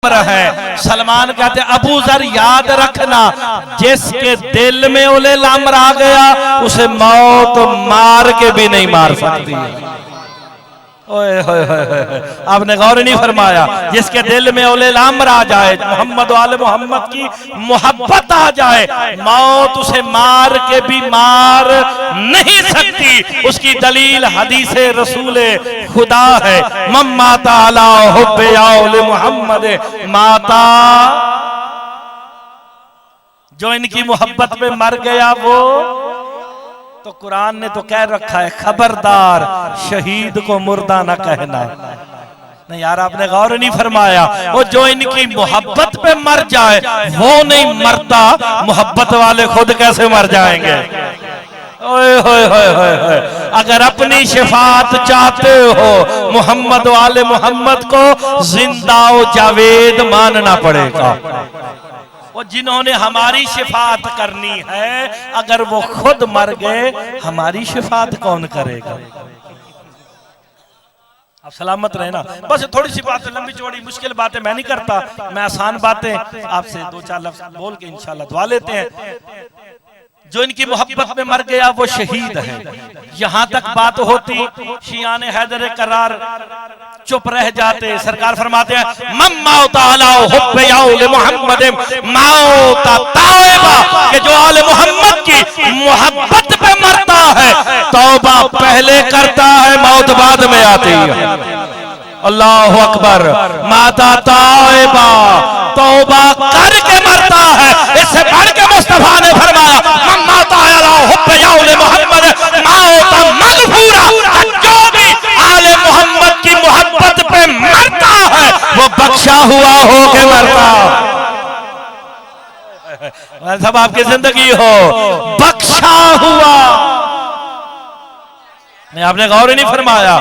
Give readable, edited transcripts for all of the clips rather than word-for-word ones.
है। सलमान कहते अबू जर याद रखना, जिसके दिल में उले लामर आ गया उसे मौत मार के भी नहीं मार सकती। ओए होए होए, आपने गौर नहीं फरमाया। जिसके दिल में उले लामर आ जाए, मोहम्मद वाले मोहम्मद की मोहब्बत आ जाए, मौत उसे मार के भी मार नहीं सकती। उसकी दलील हदीस रसूल खुदा है, मम्मा ताला हुब्बे औले मोहम्मद, माता जो इनकी मोहब्बत में मर गया वो तो कुरान ने तो कह रखा है खबरदार शहीद को मुर्दा ना कहना। नहीं यार, आपने गौर नहीं फरमाया। वो जो इनकी मोहब्बत पे मर जाए वो नहीं मरता, मोहब्बत वाले खुद कैसे मर जाएंगे। ओए होए होए होए, अगर अपनी शिफात चाहते हो मोहम्मद वाले मोहम्मद को जिंदा जावेद मानना पड़ेगा। वो जिन्होंने हमारी शिफात करनी है, अगर वो खुद मर गए हमारी शिफात कौन करेगा। आप सलामत रहे ना। बस थोड़ी सी बातें, लंबी चौड़ी मुश्किल बातें मैं नहीं करता, मैं आसान बातें आपसे दो चार लफ्ज बोल के इंशाल्लाह दुआ लेते हैं। जो इनकी मोहब्बत में मर गया वो शहीद है। यहां तक बात होती, शियाने हैदर करार चुप रह जाते। सरकार फरमाते हैं मम्मा मोहम्मद मौता ताइबा, कि जो आले मोहम्मद की मोहब्बत पे मरता है तौबा पहले करता है, मौत बाद में आती है। अल्लाह अकबर। माता ताइबा तौबा करके मरता है। इससे बढ़ के मुस्तफा ने फरमाया मम्मा ताला हुब्बे औले मोहम्मद मौता मगफूरा, जो भी आले मोहम्मद की मोहब्बत पे मरता है वो बख्शा हुआ हो के मरता। सब आपकी जिंदगी हो बख्शा हुआ। नहीं, आपने गौर नहीं फरमाया।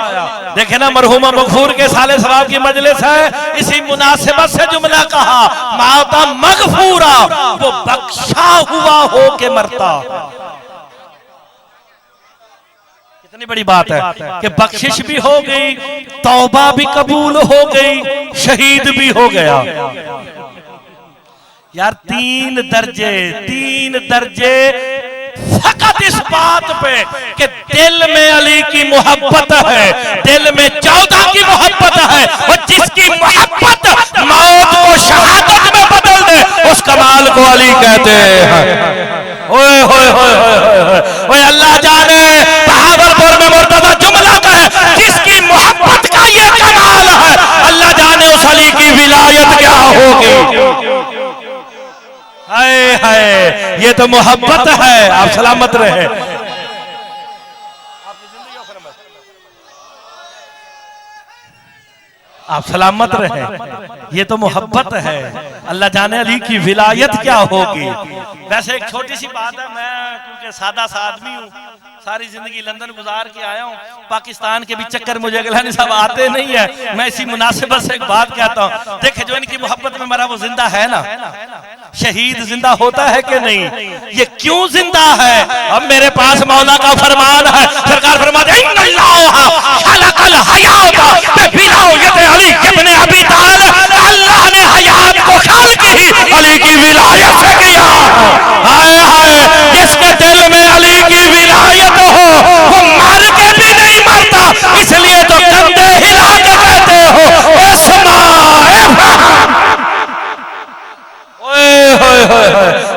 देखे ना, मरहुमा मगफूर के साले सवाब की मजलिस है, इसी मुनासिबत से जुमला कहा माता मगफूरा, वो बख्शा हुआ हो के मरता। कितनी बड़ी बात है कि बख्शिश भी हो गई, तौबा भी कबूल हो गई, शहीद भी हो गया। यार तीन दर्जे फकत इस बात पे कि दिल में अली की मोहब्बत है, दिल में 14 की मोहब्बत है, और जिसकी मोहब्बत मौत को शहादत में बदल दे उस कमाल को अली कहते हैं। ओए होए होए होए ओए, अल्लाह जाने बहावलपुर में मुर्तजा जुमला का है, जिसकी मोहब्बत का ये कमाल है, अल्लाह जाने उस अली की विलायत क्या होगी। हाय हाय, ये तो मोहब्बत है। आप सलामत रहे। आप सलामत रहे, ये तो मोहब्बत है। अल्लाह जाने अली की विलायत क्या होगी। वैसे एक छोटी सी बात है, मैं क्योंकि सादा सा आदमी हूँ, सारी जिंदगी लंदन गुजार के आया हूँ, पाकिस्तान के भी चक्कर मुझे गिलानी सब आते नहीं है। मैं इसी मुनासिबत से एक बात कहता हूँ। देखे, जो इनकी मोहब्बत में मरा वो जिंदा है ना। शहीद जिंदा होता है कि नहीं? ये क्यों जिंदा है? अब मेरे पास मौला का फरमान है, सरकार फरमाते हैं अल्लाह ने हयात को खालिक ही अली की विलायत से किया। हाय हाय, जिसके दिल में अली की विलायत हो वो मर के भी नहीं मरता। इसलिए तो कंधे हिला के कहते हो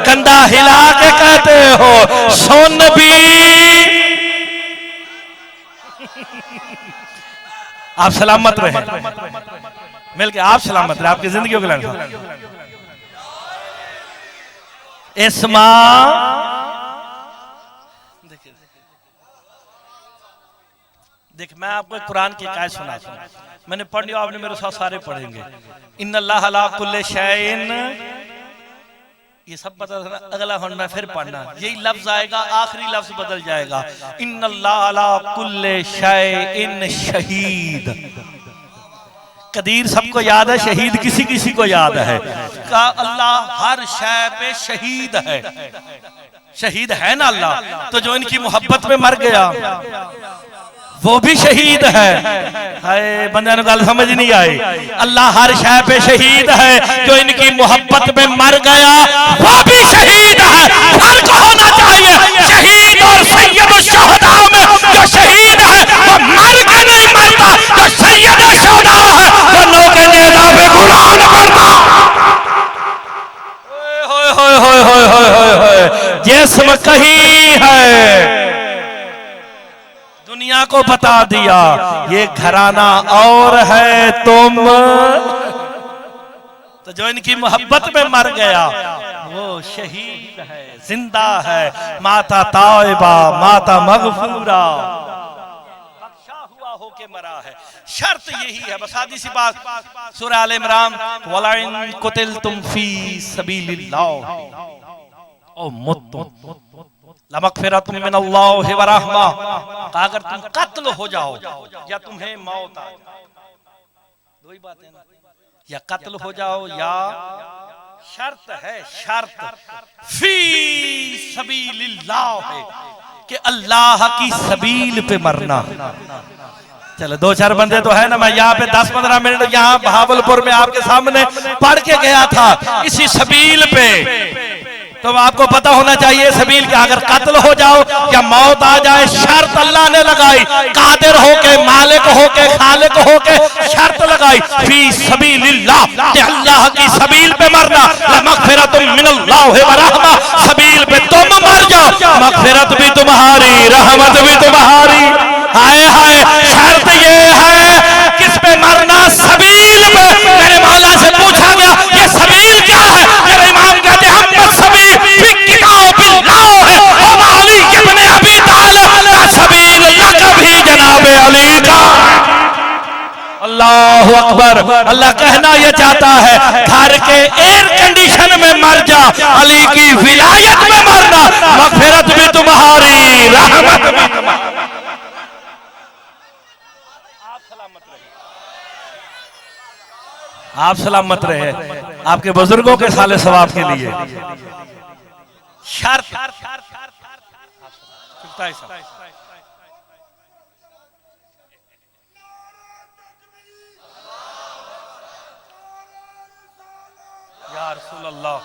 कंधा हिला के कहते हो सुन भी। आप सलामत रहे, मिलके आप सलामत रहे, आपकी जिंदगी को इस्मा। देख, मैं आपको कुरान की आयत सुनाता हूं, मैंने पढ़ लिया, आपने मेरे साथ सारे पढ़ेंगे। इन्नल्लाह अला कुल्ले शैइन, ये सब बदल, अगला मैं फिर पढ़ना, यही लफ्ज आएगा, आखिरी लफ्ज बदल जाएगा। इन्नल्लाह अला कुल्ले शैइन शहीद। कदीर सबको याद है, शहीद किसी किसी को याद है। का अल्लाह हर शय पे शहीद है। शहीद है ना अल्लाह, तो जो इनकी मोहब्बत में मर गया वो भी शहीद है। हाय बंदे ने गल समझ नहीं आई। अल्लाह हर शय पे शहीद है। जो इनकी मोहब्बत में मर गया वो भी शहीद है। फर्क होना चाहिए शहीद और सैयद शुहदा में। जो शहीद है वो मर के नहीं मरता, जो सैयद शुहदा है वो नौके नेज़ा पे कुरान पढ़ता। जिस्म कहीं है, दुनिया को बता दिया ये घराना और है तुम। तो जो इनकी मोहब्बत में मर गया वो शहीद है, जिंदा है। माता ताइबा माता मगफूरा बख्शा हुआ होके मरा है। शर्त यही है, बस आधी सी बात। सूरह आल इमरान वलाइन कुतिलतुम फी सबीलिल्लाह ओ मुत्तुम लमगफिरतुम मिनल्लाहि व रहमा। अगर तुम कत्ल हो जाओ या तुम्हें मौत आ जाए, दो ही बातें ना, या कत्ल हो जाओ या शर्त है, शर्त फी सबीलिल्लाह है कि अल्लाह की सबील पे मरना। चलो दो चार बंदे तो है ना, मैं यहाँ पे 10-15 मिनट यहाँ भावलपुर में आपके सामने पढ़ के गया था इसी सबील पे। तो आपको पता होना चाहिए सबील के अगर कत्ल हो जाओ या मौत आ जाए, शर्त अल्लाह ने लगाई, कादिर होके, मालिक होके, खालिक होके शर्त लगाई फी सबीलिल्लाह कि अल्लाह की सबील पे मरना। मगफिरतुम मिनल्लाहि व रहमा, सबील पे तुम मर जाओ, मगफिरत भी तुम्हारी, रहमत भी तुम्हारी। हाय हाय, शर्त ये है किस पे मरना? सबील पे। मेरे मौला से पूछा गया ये सबील क्या है? मेरे इमाम कहते हैं हम सबील अल्लाह अकबर। अल्लाह कहना यह चाहता है घर के एयर कंडीशन में मर जा, अली की विलायत में मरना, मगफिरत भी तुम्हारी, रहमत भी तुम्हारी। आप सलामत रहे, आपके बुजुर्गों के साले सवाब के लिए। शर्त या रसूल अल्लाह,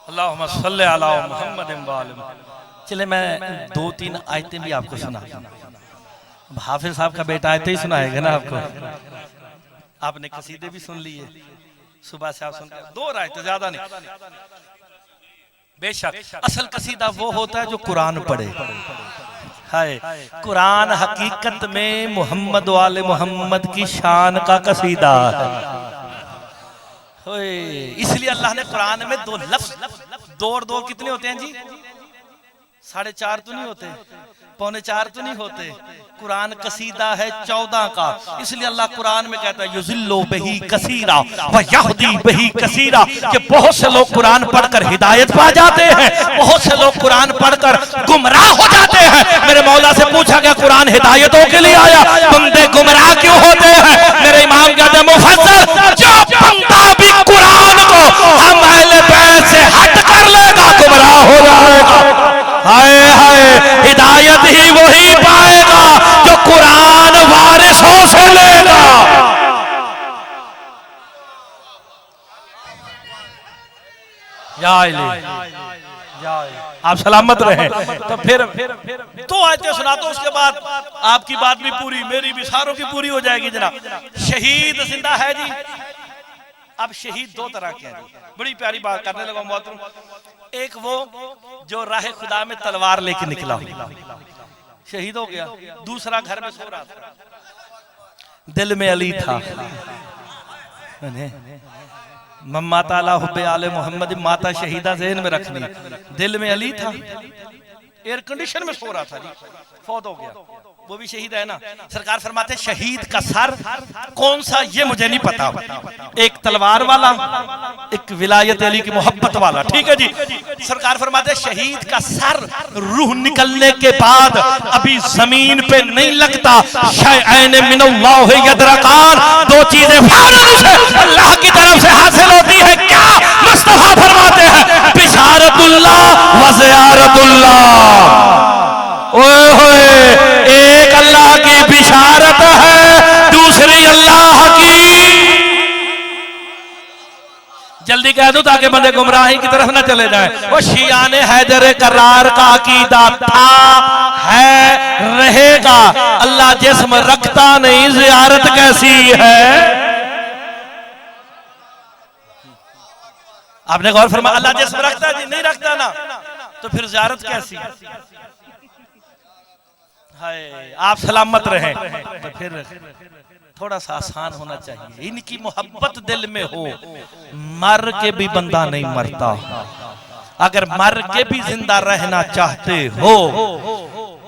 अल्लाहुम्मा सल्ली अला मुहम्मद व आले मुहम्मद। चले मैं 2-3 आयतें भी आपको सुना। हाफिज साहब का बेटा आयतें ही सुनाएगा ना आपको। आपने कसीदे भी सुन लिए, सुबह से आप सुन, 2 आयतें, ज्यादा नहीं। बेशक असल कसीदा वो होता है जो कुरान पढ़े। हाय, कुरान हकीकत में मोहम्मद वाले मोहम्मद की शान का कसीदा है। इसलिए अल्लाह ने कुरान में 2 लफ्ज, 2 और 2 कितने होते हैं जी? 4.5 तो नहीं होते, 3.25 तो नहीं होते। कुरान कसीदा है 14 का। इसलिए अल्लाह कुरान में कहता है युज़िल्लु बिही कसीरा व यहदी बिही कसीरा, कि बहुत से लोग कुरान पढ़कर हिदायत पा जाते हैं, बहुत से लोग कुरान पढ़कर गुमराह हो जाते हैं। मेरे मौला से पूछा गया कुरान हिदायतों के लिए आया, बंदे गुमराह क्यों होते हैं? मेरे इमाम कहते हैं मुफस्सिर, जो बंदा भी कुरान को हम अहले बैत से हट कर लेगा गुमराह हो जाएगा। हाय हाय, हिदायत ही वही पाएगा जो कुरान वारिसों से लेगा। आप सलामत रहे। तो फिर 2 आयतें सुना दो, उसके बाद आपकी बात भी पूरी, मेरी भी, सारों की पूरी हो जाएगी जनाब। शहीद जिंदा है जी। अब शहीद 2 तरह के हैं, बड़ी प्यारी बात करने लगा मोहतरम। एक वो जो राह खुदा में तलवार लेके निकला, शहीद हो गया। दूसरा घर में सो रहा था, दिल में अली था। मम्मा ताला हुब्बे आले मोहम्मद, माता शहीदा ज़हन में रखनी, दिल में अली था, एयर कंडीशन में सो रहा था जी, फौत हो गया। वो भी शहीद है ना। सरकार फरमाते शहीद का सर कौन सा ये मुझे नहीं पता, एक तलवार वाला, एक विलायत अली की मोहब्बत वाला, ठीक है जी। सरकार फरमाते शहीद का सर रूह निकलने के बाद अभी जमीन पे नहीं लगता, शैअन मिनल्लाह यदरकान, 2 चीजें फौरन उसे अल्लाह की तरफ से हासिल होती है। क्या? मुस्तफा फरमाते हैं बिशारतु इबादतुल्लाह व ज़ियारतुल्लाह। ओए होए, एक अल्लाह की बिशारत है, दूसरी अल्लाह की, जल्दी कह दो ताकि बंदे गुमराही की तरफ ना चले जाएं। वो शियान हैदर करार का अकीदा था, है, रहेगा। अल्लाह जिस्म रखता नहीं, ज़ियारत कैसी है? आपने गौर फरमाया, अल्लाह जिस्म रखता है, नहीं रखता ना, तो फिर ज़ियारत कैसी? हाय, आप सलामत रहें। तो फिर थोड़ा सा आसान होना चाहिए। इनकी मोहब्बत दिल में हो, मर के भी बंदा नहीं मरता। अगर मर के भी जिंदा रहना चाहते हो,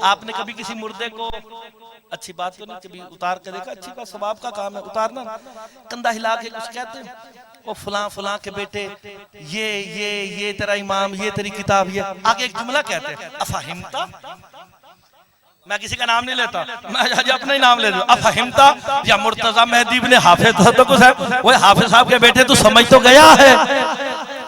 आपने कभी किसी मुर्दे को, अच्छी बात तो नहीं, कभी उतार के देखा? अच्छी बात, सवाब का काम है उतारना। कंधा हिला के कुछ कहते हैं, वो फलां फलां के बेटे, ये तेरा इमाम, ये तेरी किताब, ये आगे एक जुमला कहते हैं, अफहिमता। मैं किसी का नाम नहीं लेता, मैं अपना ही नाम ले लूं। अफहिमता या मुर्तजा मेहदी इब्न हाफिज तो कुछ है, वो हाफिज साहब के बेटे, तू समझ तो गया है?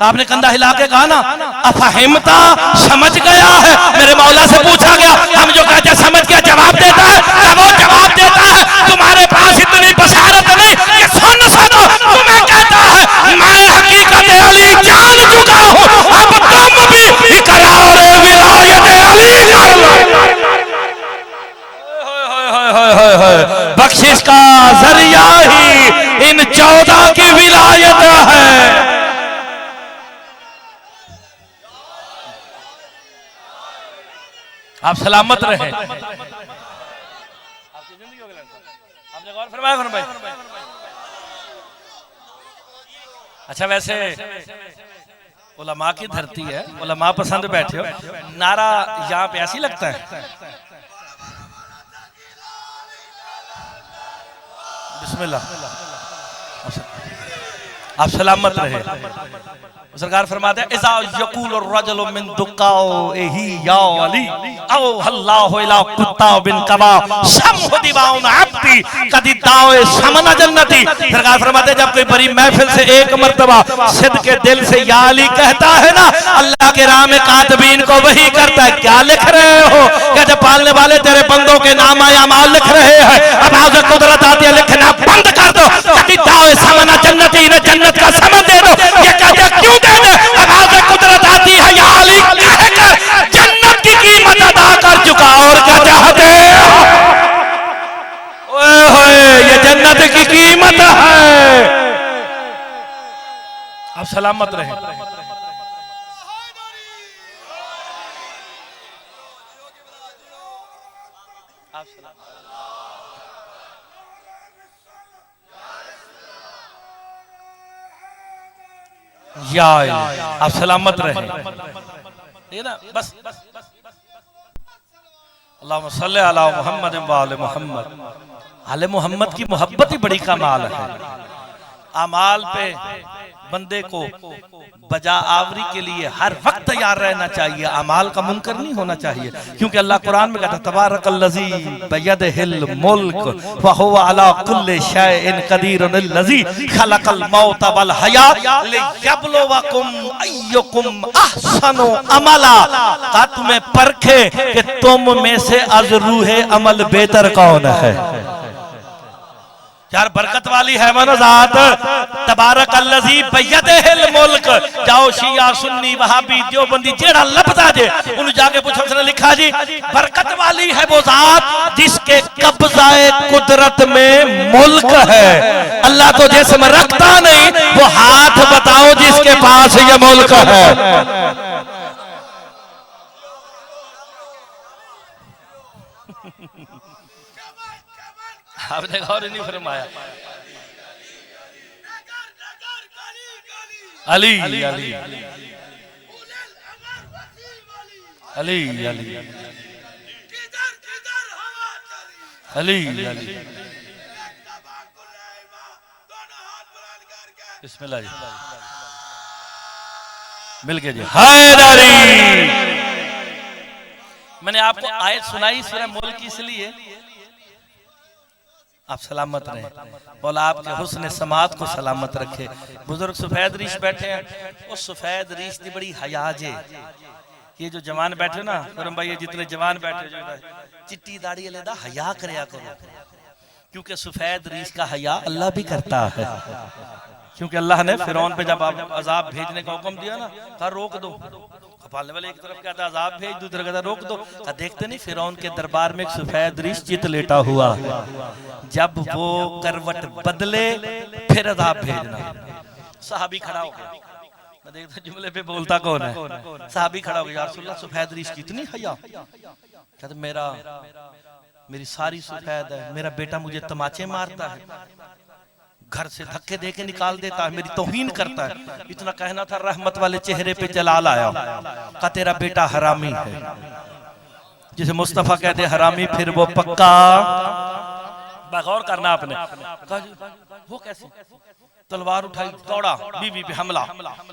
आपने कंधा हिला के कहा ना, अफहिमता, समझ गया है। मेरे मौला से पूछा गया, हम जो कहते हैं समझ के जवाब देता है, जब वो जवाब देता है तुम्हारे पास इतनी बसारत नहीं कि सुन सको, तुम्हें कहता है मैं हकीकत अली जान चुका हूं, अब तुम भी इकरार विलायत अली कर लो। बख्शिश का जरिया ही इन 14 की विलायत है। आप सलामत रहे। आपकी जिंदगी हो गई। आपने गौर फरमाया भाई? अच्छा, वैसे उलमा की धरती है, उलमा पसंद बैठे हो, नारा यहाँ पे ऐसी लगता है, बिस्मिल्लाह। आप सलामत रहे। सरकार फरमाते हैं, इज़ा यक़ूलु रजुलु मिन दुक़ाओ एही या अली औ अल्लाहु इला कुत्ता बिन कबा शम्हु दिवाउन अब्दी कदी दाओ समना जन्नती। सरकार फरमाते हैं, जब कोई बड़ी महफिल से एक मर्तबा सिद्ध के दिल से या अली कहता है ना, अल्लाह के राह में कातबीन को वही करता है, क्या लिख रहे हो? कहते पालने वाले तेरे बंदों के नाम आया माल लिख रहे हैं, अब आज कुदरत आती है, लिखना बंद कर दो। कदी दाओ समना जन्नती, इन्हें जन्नत का समझ दे दो। ये कहते क्यों दे दे? आवाज़ कुदरत आती है, या अली कहकर जन्नत की कीमत अदा कर चुका, और क्या चाहते हो? ओए होए, ये जन्नत की कीमत है। आप सलामत रहे। आप या आप सलामत रहे। ये ना बस अल्लाहुम्मा सल्ली अला मुहम्मद व आले मुहम्मद। आले मुहम्मद की मोहब्बत ही बड़ी कमाल है। अमाल पे बंदे को बजा आवरी के लिए हर वक्त तैयार रहना चाहिए, अमाल का मुनकर नहीं होना चाहिए, क्योंकि अल्लाह कुरान में कहता है तबारकल्लज़ी बियदिहिल मुल्क व हुवा अला कुल्लि शैइन कदीरुन अल्लज़ी खलक़ल मौत वल हयात लियब्लुवकुम अय्युकुम अहसनु अमला, का तुम्हें परखे कि तुम में से अज़ रूहे अमल बेहतर कौन है। यार बरकत वाली है मनाजात, तबारकल्लज़ी बियदिहिल मुल्क। जाओ शिया सुन्नी वहाबी देवबंदी जेड़ा लपदा जे उन जाके पूछो, उसने लिखा जी बरकत वाली है वो जात जिसके कब्ज़ाए कुदरत में मुल्क है। अल्लाह तो जिस्म रखता नहीं, वो हाथ बताओ जिसके पास ये मुल्क है। आपने गौर नहीं फरमाया। अली अली अली अली अली अली अली बिस्मिल्लाह जी, मिल के जी हैदरी। मैंने आपको आयत सुनाई सूरह मुल्क की इसलिए आप सलामत रहे, मौला आपके हुस्न समात को सलामत रखे। बुजुर्ग सफेद रीश बैठे हैं, उस सफेद रीश की बड़ी हयाजे। ये जो जवान बैठे ना करम भाई, ये जितने जवान बैठे जो चिट्टी दाढ़ी लेदा हया करया करो, क्योंकि सफेद रीश का हया अल्लाह भी करता है। क्योंकि अल्लाह ने फिरौन पे जब अजाब भेजने का हुक्म दिया ना, कहा रोक दो। पालने वाले एक तरफ कहता अजाब भेज, दूसरा कहता रोक दो। कहा देखते नहीं फिरौन के दरबार में एक सफेद रीश चित लेटा हुआ, जब वो करवट बदले फिर अजाब भेजना। साहबी खड़ा हो गया, मैं देखता जुमले पे बोलता कौन है। साहबी खड़ा हो गया, या रसूलल्लाह सफेद रीश की इतनी हया? कहते मेरी सारी सफेद है, मेरा बेटा मुझे तमाचे मारता है, घर से धक्के देके निकाल देता है, मेरी तौहीन करता है। इतना कहना था, रहमत वाले चेहरे पे जलाल आया, कहा तेरा बेटा हरामी है। जिसे मुस्तफा कहते हरामी, फिर वो पक्का। गौर करना आपने, कहा वो कैसे? तलवार उठाई, दौड़ा, बीवी पे हमला।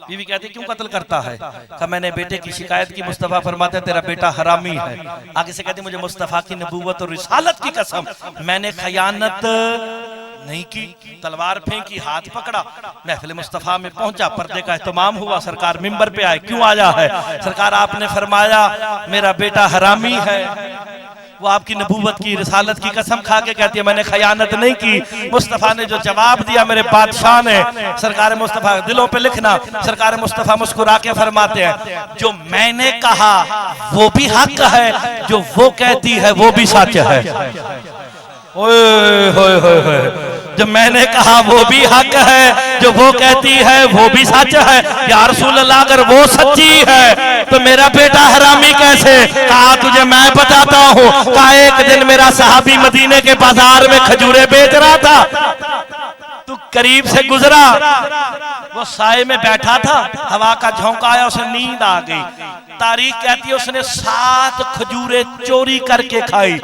बीवी कहती क्यों कत्ल करता है? कहा मैंने बेटे की शिकायत की, मुस्तफा फरमाते तेरा बेटा हरामी है। आगे से कहती मुझे मुस्तफा की नबूवत और रिसालत की कसम, मैंने खयानत नहीं की। तलवार फेंकी, हाथ पकड़ा, महफिल मुस्तफा में पहुंचा, पर्दे का एहतमाम हुआ, सरकार मिंबर पे आए। क्यों आया है? सरकार आपने फरमाया मेरा बेटा हरामी है। वो आपकी नबूवत की रिसालत की कसम खा के कहती है मैंने खयानत नहीं की। मुस्तफा ने जो जवाब दिया मेरे बादशाह ने, सरकार मुस्तफा दिलों पे लिखना, सरकार मुस्तफा मुस्कुरा के फरमाते हैं जो मैंने कहा वो भी हक है, जो वो कहती है वो भी सच है। ओए होए होए होए, जो मैंने कहा वो भी हक है, जो वो कहती है वो भी सच है। या रसूल अल्लाह अगर वो सच्ची है तो मेरा बेटा हरामी कैसे? कहा तुझे मैं बताता हूँ। कहा एक दिन मेरा सहाबी मदीने के बाजार में खजूरें बेच रहा था, तू करीब से गुजरा, वो साए में बैठा था, हवा का झोंका आया, उसे नींद आ गई। तारीख कहती है उसने 7 खजूरें चोरी करके खाई।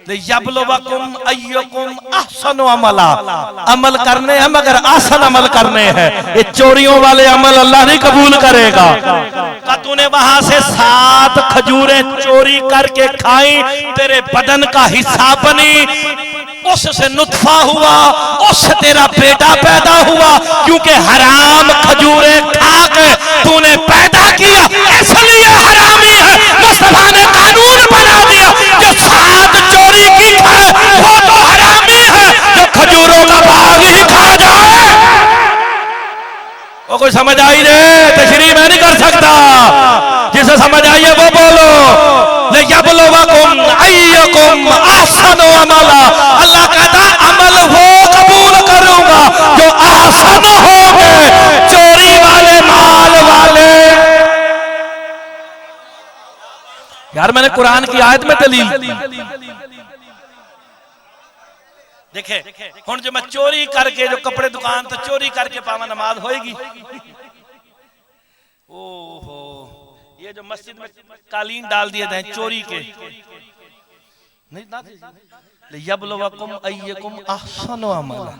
यबलुवकुम अय्युकुम अहसनु अमला, अमल करने हैं मगर आसान अमल करने हैं। ये चोरियों वाले अमल अल्लाह नहीं कबूल करेगा। का तूने वहां से 7 खजूरें चोरी करके खाई, तेरे बदन का हिस्सा बनी, उससे नुत्फा हुआ, उससे तेरा बेटा पैदा हुआ। क्योंकि हराम खजूरें खा के तूने पैदा किया, इसलिए हरामी है। मुस्तफा ने कानून बना दिया जो 7 चोरी की है वो तो हरामी है, जो खजूरों का बाग ही खा जाए। वो कोई समझ आई रे? तशरीह मैं नहीं कर सकता, जिसे समझ आई है वो बोलो। यबलुवकुम अय्युकुम अहसनु अमला, अल्लाह कहता अमल वो कबूल करूंगा जो आसान होंगे। चोरी वाले माल वाले, यार मैंने कुरान की आयत में दलील देखे। हुण जो मैं चोरी करके जो कपड़े दुकान तो चोरी करके पावा, नमाज होएगी? ओहो, ये जो मस्जिद में कालीन डाल दिए थे चोरी के, नहीं ना? यबलुवकुम अय्युकुम अहसनु अमला,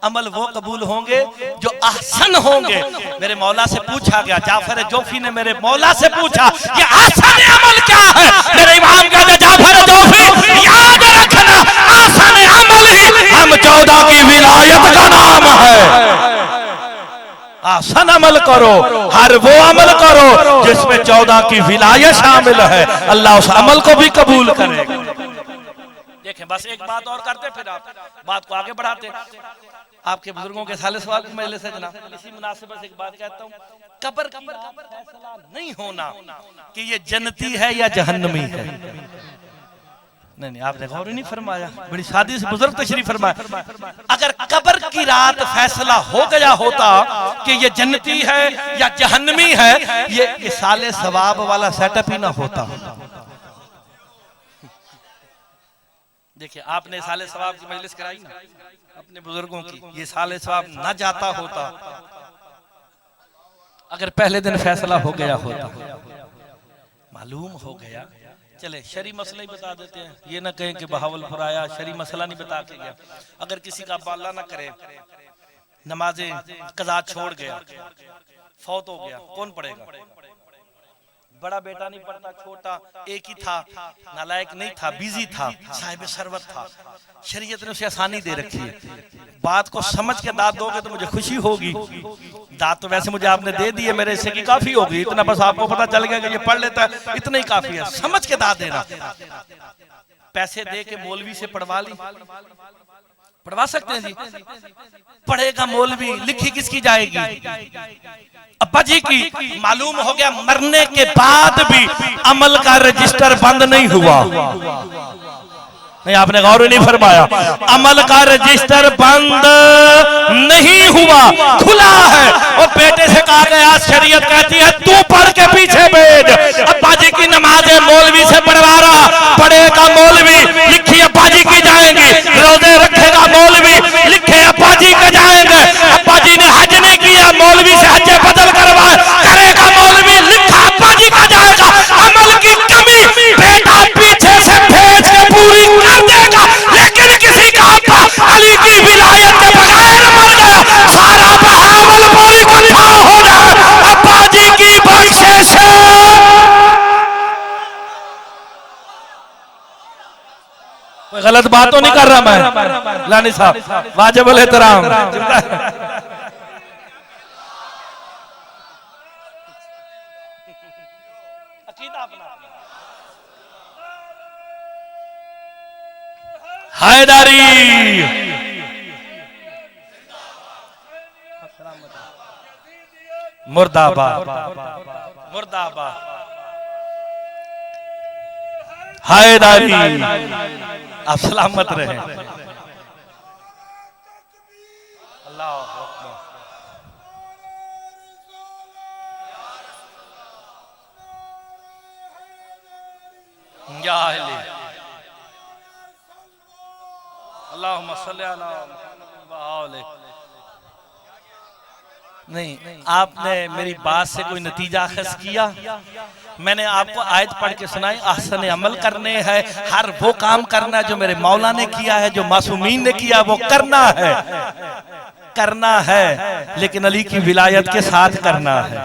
अमल वो कबूल होंगे जो आसान होंगे। मेरे मौला से पूछा गया, जाफर जोफी ने मेरे मौला से पूछा ये आसान अमल क्या है? मेरे इमाम कहते जाफर जोफी याद रखना, आसान अमल ही हम 14 की विलायत का नाम है। आसान अमल करो, हर वो अमल करो जिसमें 14 की विलायत शामिल है, अल्लाह उस अमल को भी कबूल करेगा। देखें बस एक बात और करते फिर आप बात को आगे बढ़ाते। आपके बुजुर्गों के साले सवाल को मैं से जनाब इसी मुनासिबत से एक बात कहता हूँ, कब्र की फैसला नहीं होना कि ये जन्नती है या जहन्नमी है। नहीं, आपने गौर नहीं फरमाया, बड़ी शादी से बुजुर्ग तशरीफ फरमाया। अगर कब्र की रात फैसला हो गया होता कि ये जन्नती है या जहन्नमी है, ये साले सवाब वाला सेटअप ही ना होता। देखिए आपने साले सवाब की मजलिस कराई ना अपने बुजुर्गों की, ये साले सवाब ना जाता होता अगर पहले दिन फैसला हो गया होता। मालूम हो गया। चले शरी मसला ही बता देते हैं, ये ना कहें कि बहावलपुर आया शरी मसला नहीं बता के गया। अगर किसी का बाला ना करे, नमाजें कज़ा छोड़ गया, फौत हो गया, कौन पढ़ेगा? बड़ा बेटा नहीं पढ़ता, छोटा एक ही था, नालायक नहीं था, बिजी था, साहिब शरबत था। शरीयत ने उसे आसानी दे रखी है, बात को समझ के दाद दोगे तो मुझे खुशी होगी। दाद तो वैसे मुझे आपने दे दिए, मेरे हिस्से की काफी होगी, इतना बस आपको पता चल गया कि ये पढ़ लेता है, इतना ही काफी है। समझ के दाद देना। पैसे दे के मौलवी से पढ़वा ली, पढ़वा सकते हैं जी, पढ़ेगा मौलवी, लिखी किसकी जाएगी? अब्बा जी की। मालूम हो गया मरने के बाद भी अमल का रजिस्टर बंद नहीं हुआ। नहीं, आपने गौर नहीं फरमाया, अमल का रजिस्टर बंद नहीं हुआ, खुला है। और बेटे से कहा गया, शरीयत कहती है तू पढ़ के पीछे भेज। अब्बा जी की नमाजें मौलवी से पढ़वा रहा, पढ़ेगा मौलवी, लिखी अब्बा जी की जाएंगे। रोजे रखेगा मौलवी, लिखे अब्बा जी के जाएंगे। अब्बा जी ने हज नहीं किया, मौलवी से हज बदल करवाए, करेगा मौलवी, लिखा अब्बा जी का जाएगा। अमल की कमी बेटा पीछे से भेज के पूरी कर देगा, लेकिन किसी का अब्बा अली की विलायत के बगैर मर गया, सारा बहावल कोई इकट्ठा हो जाए अब्बा जी की बख्शिश से। कोई गलत बात तो नहीं कर रहा मैं लानी साहब, वाजिबुल एहतराम। हैदरी मुर्दाबाद, मुर्दाबाद। हैदरी आप सलामत रहे। अल्लाह या अली अल्लाहुम्मा सल्ली अला मुहम्मद। नहीं, आपने मेरी बात से कोई नतीजा अखज़ किया? मैंने आपको आयत पढ़ के सुनाई, ahsan अमल करने हैं, हर वो काम करना है जो मेरे मौला ने किया है, जो मासूमीन ने किया वो करना है, करना है, लेकिन अली की विलायत के साथ करना है।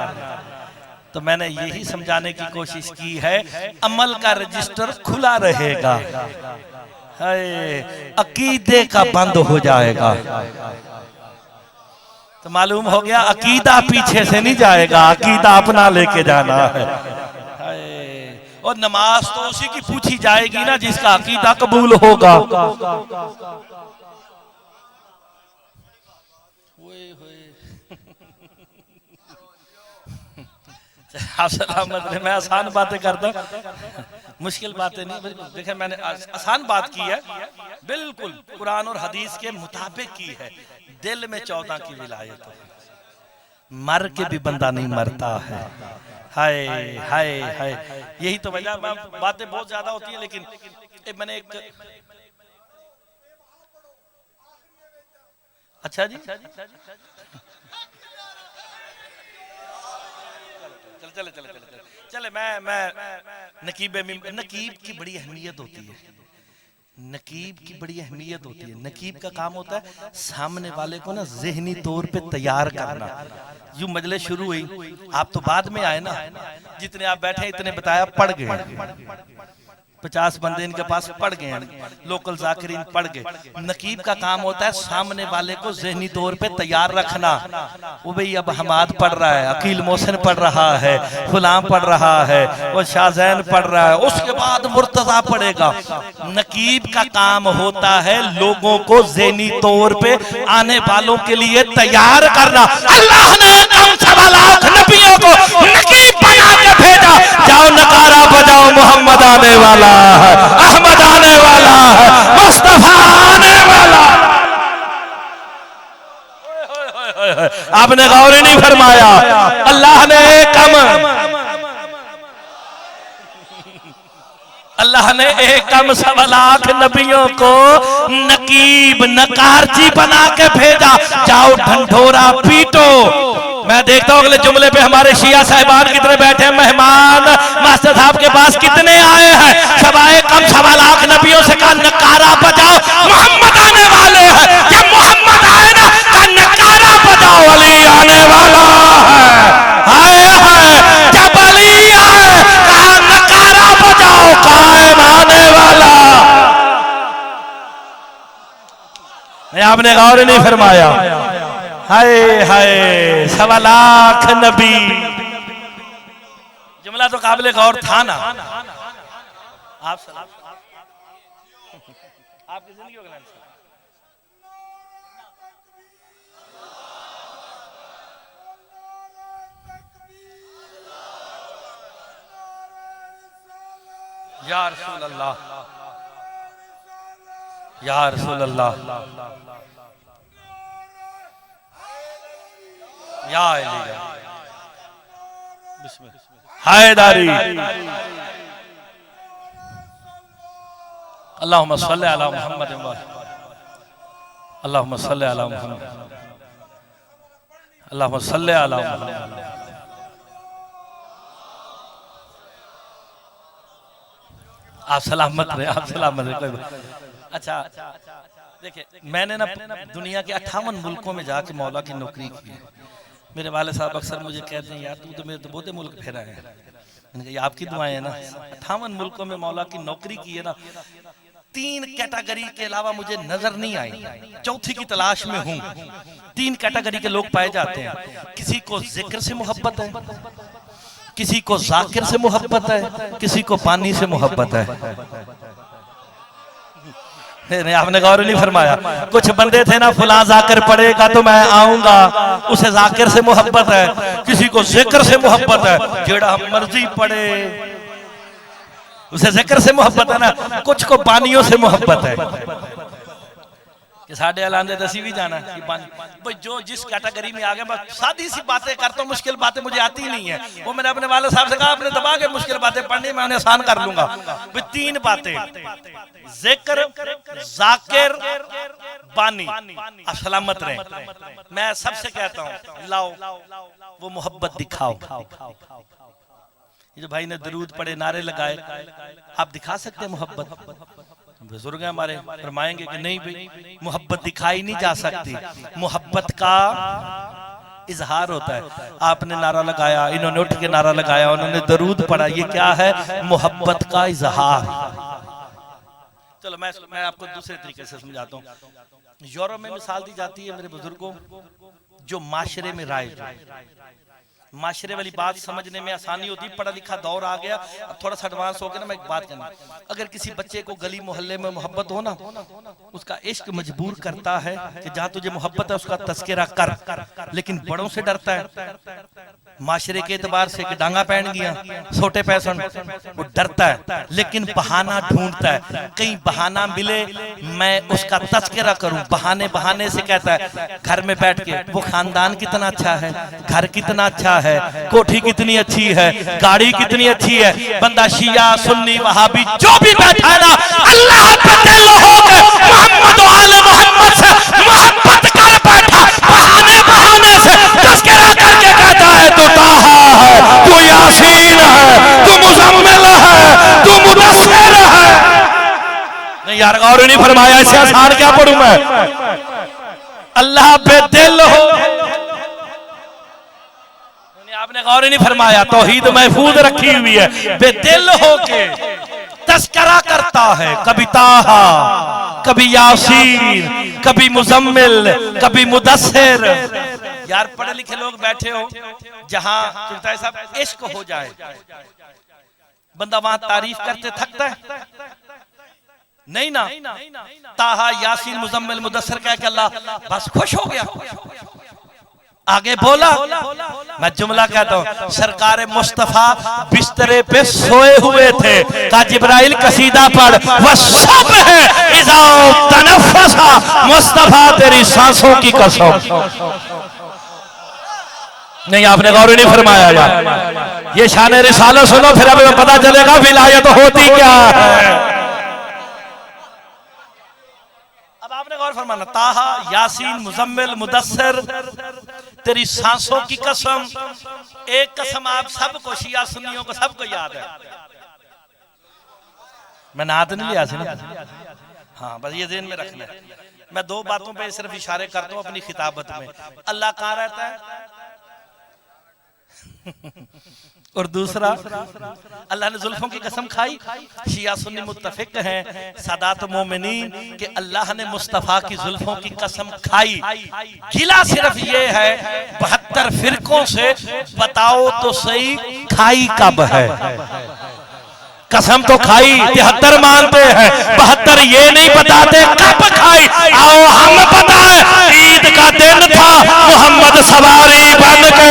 तो मैंने यही समझाने की कोशिश की है, अमल का रजिस्टर खुला रहेगा, अकीदे का बंद हो जाएगा। तो मालूम हो गया अकीदा पीछे से नहीं जाएगा, अकीदा अपना लेके जाना है। और नमाज तो उसी की पूछी जाएगी ना जिसका अकीदा कबूल होगा। आप सलामत रहे। मैं आसान बातें करता, मुश्किल बातें नहीं। देखें, मैंने आसान बात की है, बिल्कुल कुरान और हदीस के मुताबिक की है। दिल में 14 की विलायत है, मर के भी बंदा नहीं मरता है। हाय हाय हाय, यही तो वजह। बातें बहुत ज्यादा होती है, लेकिन मैंने एक अच्छा जी चले चले चले चले मैं नकीब की बड़ी अहमियत होती है। नकीब की बड़ी अहमियत होती है। नकीब का काम होता है सामने वाले को ना ज़हनी तौर पे तैयार करना। यूं मजलिस शुरू हुई, आप तो बाद में आए ना, जितने आप बैठे इतने बताया पढ़ गए, 50 बंदे इनके पास पढ़ गए, लोकल जाकिरीन पढ़ गए। नकीब का काम होता है सामने वाले को ज़हनी तौर पे तैयार रखना। वो भाई अब हमाद पढ़ रहा है, अकील मोहसिन पढ़ रहा है, फुलां पढ़ रहा है, वो शाहजैन पढ़ रहा है, उसके बाद मुर्तजा पढ़ेगा। नकीब का काम होता है लोगों को ज़हनी तौर पे आने वालों के लिए तैयार करना। अल्लाह ने कम सवा लाख नबियों को नकीब बना के भेजा। जाओ नकारा बजाओ, मोहम्मद आने वाला है, अहमद आने वाला है, मुस्तफा आने वाला। आपने गौर नहीं फरमाया, अल्लाह ने एक कम सवा लाख नबियों को नकीब नकारची बना के भेजा। जाओ ढंढोरा पीटो। मैं देखता हूँ अगले जुमले पे हमारे शिया साहिबान कितने बैठे हैं, मेहमान मास्टर साहब के पास कितने आए हैं। सवाए कम सवा लाख नबियों से कहा नकारा बजाओ, मोहम्मद आने वाले हैं। जब मोहम्मद आए ना कहा नकारा बजाओ, अली आने वाला है। हाय हाय, जब अली आए नहीं आपने गौर नहीं फरमाया। हाय हाय 1.25 लाख नबी, जुमला तो काबिल गौर था ना। आप आपकी जिंदगी हो गया। या रसूल अल्लाह, या रसूल अल्लाह, या हैदारी। अल्लाहुम्मा सल्ली अला मुहम्मद, अल्लाहुम्मा सल्ली अला मुहम्मद, अल्लाहुम्मा सल्ली अला मुहम्मद। आप सलामत रहे, आप सलामत रहे, कोई बात। अच्छा देखिए, मैंने ना दुनिया के 58 मुल्कों में जाके मौला की नौकरी की है। मेरे वाले साहब अक्सर मुझे कहते हैं, यार तू तो मेरे तो बहुते मुल्क फेरा है। मैंने कहा, ये आपकी दुआएं है ना। 58 मुल्कों में मौला की नौकरी की है ना। 3 कैटेगरी के अलावा मुझे नजर नहीं आई, चौथी की तलाश में हूँ। 3 कैटेगरी के लोग पाए जाते हैं। किसी को जिक्र से मोहब्बत है, किसी को जाकिर से मोहब्बत है, किसी को पानी से मोहब्बत है। नहीं आपने गौर नहीं फरमाया। कुछ बंदे थे ना, फुला जाकिर पढ़ेगा तो मैं आऊंगा, उसे जाकिर से मोहब्बत है। किसी को जिक्र से मोहब्बत है, जेड़ा मर्जी पढ़े उसे जिक्र से मोहब्बत है ना। कुछ को पानियों से मोहब्बत है कि साढ़े अलांदे दसी भी जाना कि भाई जो जिस कैटेगरी में आ गया। बस सादी सी बातें करता हूँ, मुश्किल बातें मुझे आती नहीं है। वो मैंने अपने वाले साहब से कहा, आपने दबा के मुश्किल बातें पढ़नी, मैं उन्हें आसान कर लूंगा। भाई 3 बातें, जिक्र, जाकिर, बानी। आप सलामत रहे। मैं सबसे कहता हूँ, लाओ वो मोहब्बत दिखाओ। ये जो भाई ने दरूद पढ़े, नारे लगाए, आप दिखा सकते हैं मोहब्बत? बुजुर्ग हमारे फरमाएंगे कि नहीं भाई, मोहब्बत दिखाई नहीं जा सकती, मोहब्बत का इजहार होता है। आपने नारा लगाया, इन्होंने उठ के नारा लगाया, उन्होंने दरूद पढ़ा, ये क्या है? मोहब्बत का इजहार। चलो मैं आपको दूसरे तरीके से समझाता हूँ। यूरोप में मिसाल दी जाती है मेरे बुजुर्गों, जो माशरे में राय, माशरे वाली बात समझने में आसानी होती। पढ़ा लिखा दौर आ गया, अब थोड़ा सा एडवांस हो गया ना। मैं एक बात कहना, अगर किसी बच्चे को गली मोहल्ले में मोहब्बत हो ना, उसका इश्क मजबूर करता है कि जहां तुझे मोहब्बत है उसका तस्करा कर, लेकिन बड़ों से डरता है। माशरे के एतबार से कि डांगा पहन गया, छोटे पैसन, वो डरता है, लेकिन बहाना ढूंढता है। कहीं बहाना मिले मैं उसका तस्करा करूं। बहाने बहाने से कहता है घर में बैठ के, वो खानदान कितना अच्छा है, घर कितना अच्छा है, कोठी कितनी अच्छी है, गाड़ी कितनी अच्छी है। बंदा शिया सुन्नी वहाबी जो भी बैठा है ना, अल्लाह पे दिल हो गए, मोहम्मद आले मोहम्मद से मोहब्बत कर बैठा। बहाने बहाने से तस्करा करके कहता है तू ताहा है, तू यासीन है, तू मुजम्मिल है, तू मुदस्सिर है। नहीं यार गौर नहीं फरमाया, इससे आसान क्या पढ़ूं मैं? अल्लाह पे दिल हो, आपने गौर नहीं फरमाया। तौहीद महफूज रखी हुई है, बेदिल होके तस्करा करता है। कभी ताहा, कभी यासीन, कभी मुजम्मिल, कभी मुदस्सिर। यार पढ़े लिखे लोग बैठे हो जहां साहब इश्क हो जाए, बंदा वहां तारीफ करते थकता है? नहीं ना। ताहा यासीन मुजम्मिल मुदस्सिर कह के अल्लाह बस खुश हो गया। आगे बोला, मैं जुमला कहता हूँ, सरकार मुस्तफा बिस्तरे पे सोए हुए थे, का जिब्राइल कसीदा पढ़, वह सब है इज़ा तनफ़्फ़सा, मुस्तफा तेरी सांसों की कसम। नहीं आपने गौर नहीं फरमाया यार। ये शान रिसालत सुनो, फिर अभी पता चलेगा विलायत होती क्या है। गौर फरमाना, ताहा यासीन मुजम्मिल मुदस्सिर तेरी सांसों की कसम। एक कसम आप सबको, शिया सुन्नियों को सबको याद है। मैं नात नहीं लिया ना, हाँ बस ये ज़हन में रखना है। मैं 2 बातों पे सिर्फ इशारे करता हूँ अपनी खिताबत में। अल्लाह कहाँ रहता है? और दूसरा अल्लाह ने जुल्फों की कसम खाई। शिया सुन्नी मुत्तफिक हैं सादात मोमिनीन कि अल्लाह ने मुस्तफा की जुल्फों की कसम खाई। गिला सिर्फ ये है 72 फिरकों से, बताओ तो सही खाई कब है? कसम तो खाई 73 मानते हैं, 72 ये नहीं बताते कब खाई। आओ हम बताएं, ईद का दिन था, मोहम्मद सवारी बन के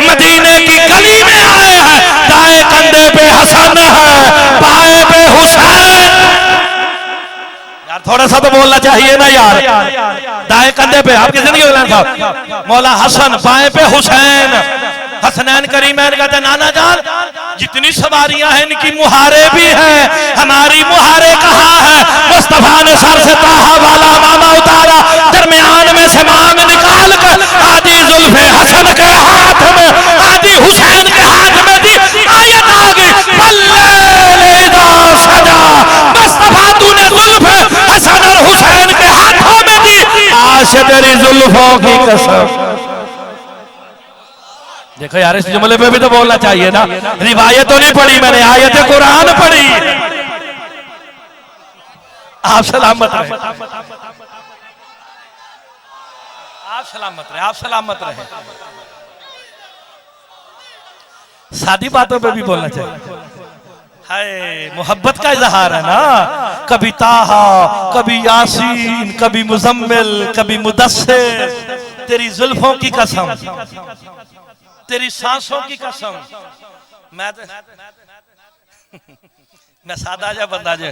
मदीने की गली में आए हैं। दाएं कंधे पे हसन है, बाएं पे हुसैन। यार थोड़ा सा तो बोलना चाहिए ना यार। दाएं कंधे पे आपकी जिंदगी में मौला हसन, बाएं पे हुसैन। हसनैन करीमैन कहते नाना जान जितनी सवारियां हैं इनकी मुहारे भी हैं, हमारी मुहारे कहाँ है? मुस्तफा ने सर से ताहा वाला मामा उतारा, दरमियान में से मांग निकाल कर आधी जुल्फे हसन के हाथ में, आधी हुसैन के हाथ में दी। आयत आ गई वल्लैलिदा सजा, मुस्तफा तूने जुल्फे हसन और हुसैन के हाथों में दी, आज तेरी जुल्फों की कसम। देखो यार इस जुमले पे भी तो बोलना चाहिए ना। रिवायत तो नहीं पढ़ी मैंने, आयत कुरान पढ़ी। आप सलामत रहे, आप सलामत रहे, आप सलामत रहे। सादी बातों पे भी बोलना चाहिए। हाय मोहब्बत का इजहार है ना। कभी ताहा, कभी यासीन, कभी मुजम्मिल, कभी मुदस्सिर। तेरी जुल्फों की कसम, तेरी सांसों की कसम। मैं सादा जा बंदा जे।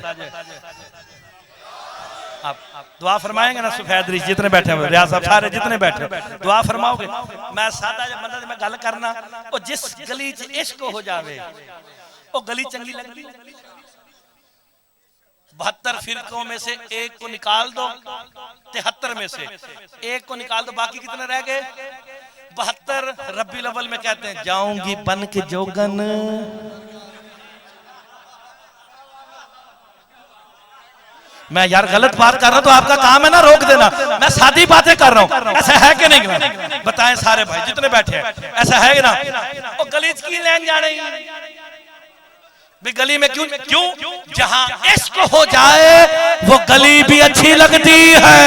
आप दुआ फरमाएंगे ना सफेद रिश जितने बैठे हुए, रियाज साहब सारे जितने बैठे दुआ फरमाओगे। मैं सादा जा बंदा मैं गल करना, और जिस गली च इश्क हो जावे वो गली चंगी लगती। 72 फिरकों में से एक को निकाल दो, 73 में से एक को निकाल दो, बाकी कितने रह गए? 72। रब्बी अव्वल में कहते हैं जाऊंगी बन के जोगन। मैं यार गलत बात कर रहा हूं तो आपका काम है ना रोक देना। मैं सादी बातें कर रहा हूं, ऐसा है कि नहीं? बताएं सारे भाई जितने बैठे हैं, ऐसा है कि ना? वो गलीच की लैन जाने भी गली में क्यों? जहां इश्क हो जाए वो गली भी अच्छी लगती है।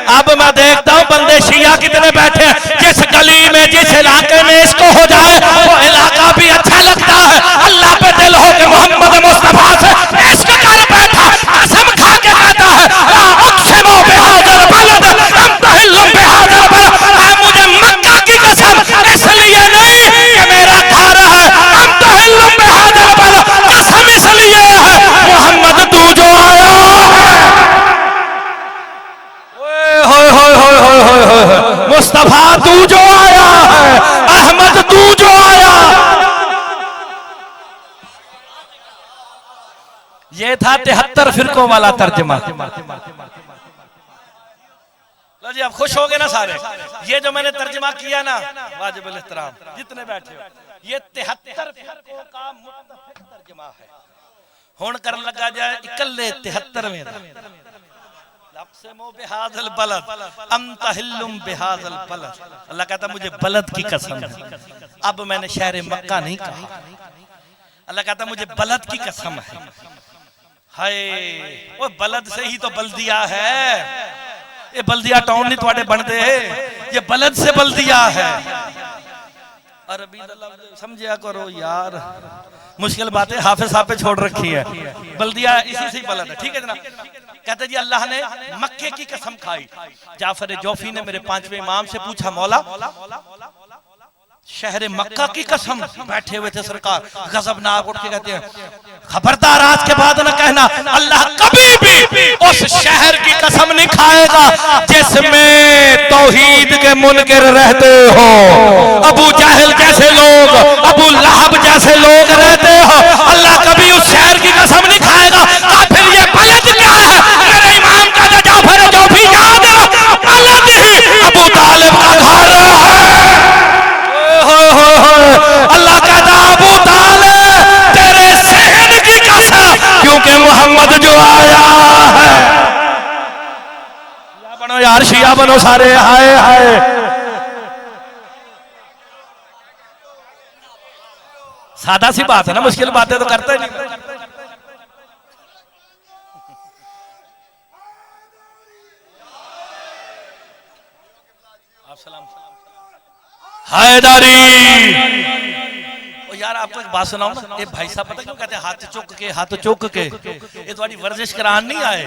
अब मैं देखता हूं बंदे शिया कितने बैठे हैं, जिस गली में जिस इलाके में इश्क हो जाए वो इलाका भी अच्छा लगता है। अल्लाह पे दिल हो के मोहम्मद मुस्तफा से इश्क कर बैठा, कसम खा के कहता है मुझे मक्का की कसम, इसलिए नहीं कि मेरा घर है, कसम इसलिए है मोहम्मद तू जो आया है, मुस्तफा तू जो आया है, अहमद तू जो आया। ये था 73 फिरकों वाला तर्जुमा। लो जी आप खुश हो गए ना सारे। ये जो मैंने तर्जुमा किया ना वाजिबुल एहतराम जितने बैठे हो, ये 73 फिरकों का मुत्तफिक तर्जुमा है। हुण करन लगा जाए इकल्ले 73वें दा। बिहाज़ल बलद अंता हिल्लुम बिहाज़ल बलद। अल्लाह कहता मुझे बलद की कसम है, अब मैंने शहर मक्का नहीं कहा। अल्लाह कहता मुझे बलद की कसम है। हाय वो बलद से ही तो बल्दिया है। ये बल्दिया टाउन नहीं थोड़े बनते, ये बलद से बल्दिया है। अरबी समझिया करो यार, मुश्किल बातें हाफिज साहब पे छोड़ रखी है। बल्दिया इसी से बलद है, ठीक है जनाब। कहते जी अल्लाह ने मक्के की कसम खाई। जाफर जोफी ने मेरे 5वें इमाम से पूछा मौला शहर मक्का की कसम, बैठे हुए थे सरकार गजबनाक उठ के कहते हैं खबरदार आज के बाद न कहना अल्लाह कभी भी उस शहर की कसम नहीं खाएगा जिसमें तौहीद के मुनकिर रहते हो। अबू जहल जैसे लोग, अबू लहब जैसे लोग रहते हो, अल्लाह कभी उस शहर की कसम नहीं खाएगा। फिर ये बलद क्या है? मेरे इमाम का जाफर जोफी याद रख, बलद ही अबू तालिब का घर है। अल्लाह कहता अबू तालिब तेरे सहन की कसम, क्योंकि मोहम्मद जो आया है। बनो यार शिया बनो सारे, हाय हाय। सादा सी बात है ना, मुश्किल बातें तो करते ही नहीं। हैदरी। यार आपको एक बात सुनाऊं ना, ये भाई साहब पता क्यों कहते हैं हाथ चुक के, ये तुम्हारी वर्जिश करान नहीं आए।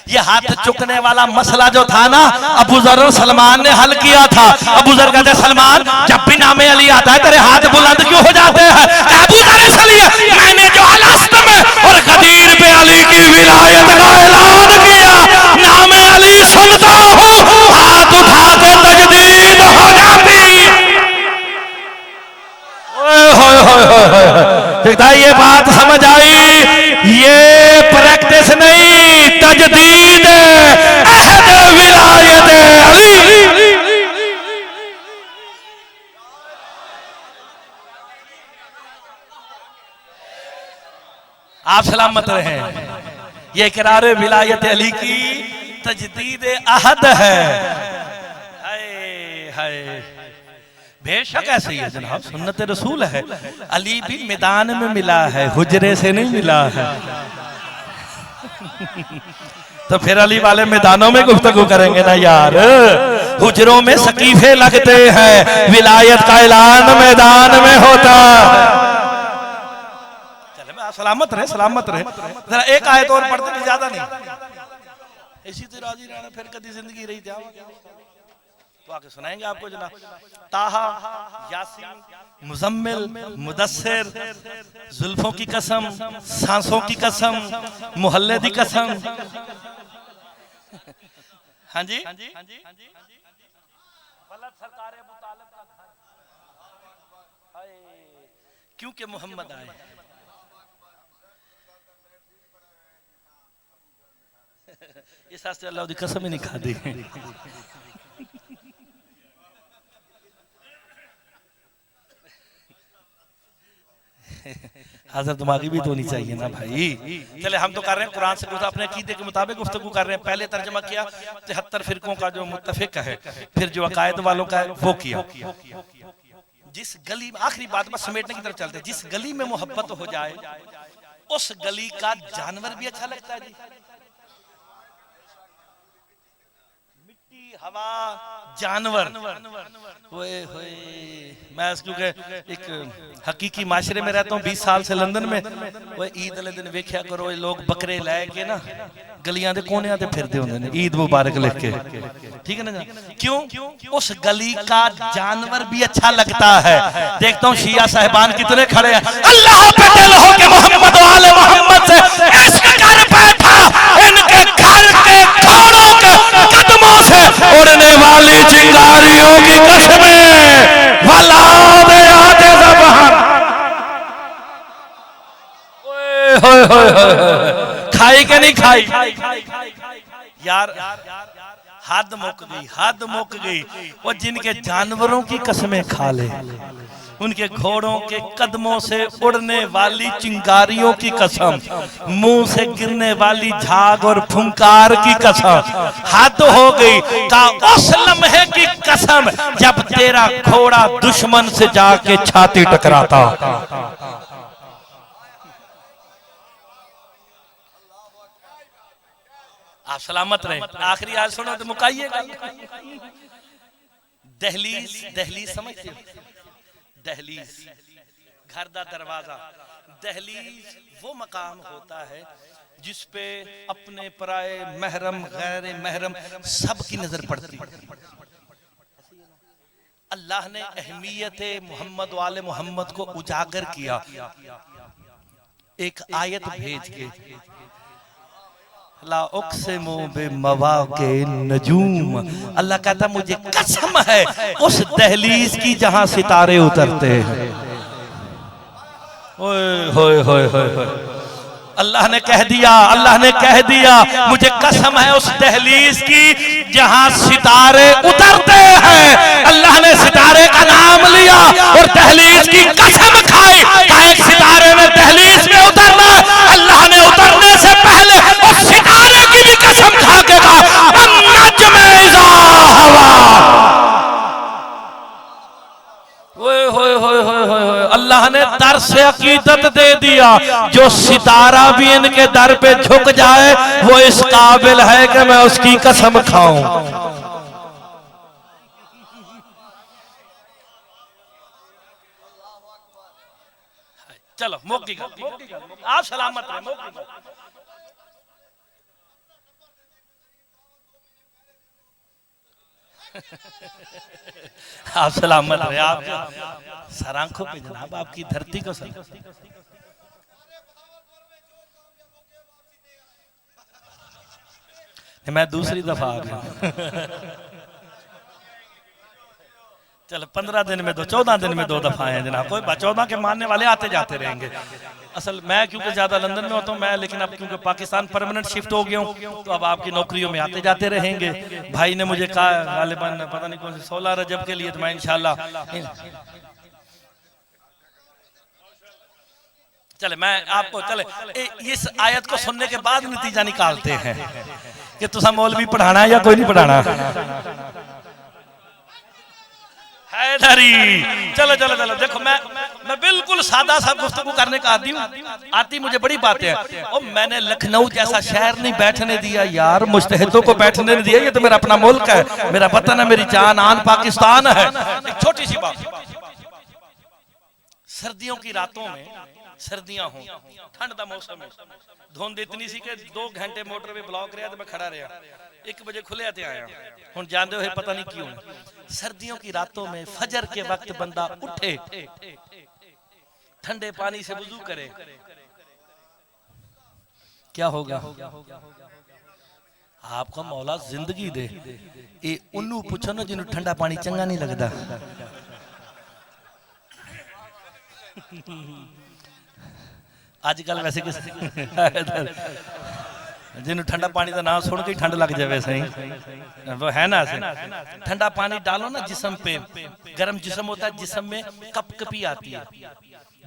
ये हाथ चुकने वाला मसला जो था ना, अबू ज़र और सलमान ने हल किया था। अबू ज़र कहते सलमान जब भी नामे अली आता है तेरे हाथ बुलंद क्यों हो जाते हैं? अबू ज़र इसलिए मैंने जो अलस्त में और गदीर पे अली की विलायत का ऐलान किया, नामे अली सुनता हूँ हाथ उठा के तजदीद हो जाती। ये बात समझ आई, ये प्रैक्टिस नहीं, तजदीद अहद विलायत अली। आप सलामत रहे। ये इकरार विलायत अली की तजदीद अहद है। हाय हाय, बेशक ऐसे ही है जनाब, सुन्नत रसूल है। अली भी मैदान में मिला है, हुजरे से नहीं मिला है। तो फिर अली वाले मैदानों में गुफ्तगू करेंगे ना यार, हुजरों में सकीफे लगते हैं, विलायत का ऐलान मैदान में होता। चले मैं सलामत रहे, सलामत रहे। जरा एक आयत और पढ़ते नहीं, ज्यादा नहीं, इसी तरह राजी रहना, फिर कभी जिंदगी रही थी तो आके सुनाएंगे आपको जनाब। ताहा, यासीन, मुजम्मिल, मुदस्सिर, जुल्फों की कसम, सांसों की कसम, मुहल्ले की कसम। हाँ जी, क्योंकि मोहम्मद आए। इस से अल्लाह की कसम ही नहीं खा दी। हाज़िर दिमागी भी तो होनी चाहिए ना भाई। चले हम तो कर रहे हैं कुरान से अपने अकीदे के मुताबिक गुफ्तगू कर रहे हैं। पहले तर्जमा किया 73 फिरकों का जो मुत्तफिक है, फिर जो अकायद वालों का है वो किया। जिस गली, आखिरी बात बस समेटने की तरफ चलते हैं, जिस गली में मोहब्बत हो जाए उस गली का जानवर भी अच्छा लगता है जी। मिट्टी, हवा, जानवर, मैं क्योंकि एक हकीकी माशरे में रहता हूँ 20 साल से लंदन में। वो ईद वाले दिन वेख्या करो, लोग बकरे लैके ना गलियां दे कोने ते फिरते होंगे ने ईद मुबारक लिख के, ठीक है ना। क्यों? उस गली का जानवर भी अच्छा लगता है। देखता हूँ शिया साहिबान कितने खड़े हैं, अल्लाह पे दिल हो के मोहम्मद वाले मोहम्मद से इश्क कर बैठा, इनके घर के घोड़ों के कदमों से उड़ने वाली चिंगारियों की कसमें वला दे आते ज़बान। खाई के नहीं खाई यार, हद मुक गई, हद मुक गई। वो जिनके जानवरों की कसमें खा ले, उनके घोड़ों के कदमों से उड़ने वाली चिंगारियों की कसम, मुंह से गिरने वाली झाग और फुंकार की कसम, हद हो गई। का उस लम्हे की कसम जब तेरा घोड़ा दुश्मन से जाके छाती टकराता। आप सलामत रहे। आखिरी हाल सुनो तो मुकाइएगा। दहलीज, दहलीज समझते हो? दहलीज, घर दा दरवाजा। दहलीज वो मकाम होता है जिस पे अपने पराए, महरम, गैर महरम सबकी नजर पड़ती है। अल्लाह ने अहमियत मोहम्मद वाले मोहम्मद को उजागर किया एक आयत भेज के, ला उक़्सिमु बिमवाक़ि नजूम। अल्लाह कहता मुझे कसम है उस दहलीज की जहां सितारे उतरते हैं। ओए होए होए, अल्लाह ने कह दिया, अल्लाह ने कह दिया मुझे कसम है उस दहलीज की जहां सितारे उतरते हैं। अल्लाह ने सितारे का नाम लिया और दहलीज की कसम खाई। एक सितारे ने दहलीज में उतरना, अल्लाह ने उतरने से पहले उस सितारे की भी कसम खा के कहा अन्नज्म इज़ा हवा। अल्लाह ने अल्लाह से अकीदत दे दिया, जो सितारा भी इनके दर पे झुक जाए वो इस काबिल है कि मैं उसकी कसम खाऊं। चलो मौकी आप सलामत रहे। आप सलामत रहे। आप सरांखों पे जनाब आपकी धरती को सर। मैं दूसरी दफा आ गया। चलो 15 दिन में 14 दिन में 2 दफा हैं जनाब, कोई 14 के मानने वाले आते जाते रहेंगे। असल मैं क्योंकि ज्यादा लंदन में होता हूँ मैं, लेकिन अब क्योंकि पाकिस्तान परमानेंट शिफ्ट हो गया हूँ तो अब आपकी नौकरियों में आते जाते रहेंगे। भाई ने मुझे कहा गालिबन पता नहीं कौन से 16 रजब के लिए, तो मैं इंशाल्लाह चले मैं आपको चले इस आयत को सुनने के बाद नतीजा निकालते हैं कि तुसा मौलवी पढ़ाना है या कोई नहीं पढ़ाना। हैदरी चलो चलो चलो देखो मैं बिल्कुल सादा सा गुफ्तगू करने का आदी हूँ, आती मुझे बड़ी बातें हैं। और मैंने लखनऊ जैसा शहर नहीं बैठने दिया यार, मुजतहिदों को बैठने नहीं दिया। ये तो मेरा अपना मुल्क है, मेरा वतन है, मेरी जान आन पाकिस्तान है। एक छोटी सी बात, सर्दियों की रातों में सर्दियां हों, ठंड का मौसम है, धुंध इतनी सी कि 2 घंटे मोटरवे ब्लॉक रहा तो मैं खड़ा रहा, 1 बजे खुले आते आया हूं जानते हो पता नहीं क्यों। सर्दियों की रातों में फजर के वक्त बंदा उठे, ठंडे पानी से वुजू करे, क्या होगा? आपका मौला जिंदगी दे। ये उन्नू पूछो ना जिन्होंने ठंडा पानी चंगा नहीं लगता। आजकल वैसे किस जिन्होंने ठंडा पानी का नाम सुन के ठंड लग जाए वैसे ही वो है ना। ठंडा पानी डालो ना जिस्म पे, गर्म जिस्म होता है, जिस्म में कपकपी आती है,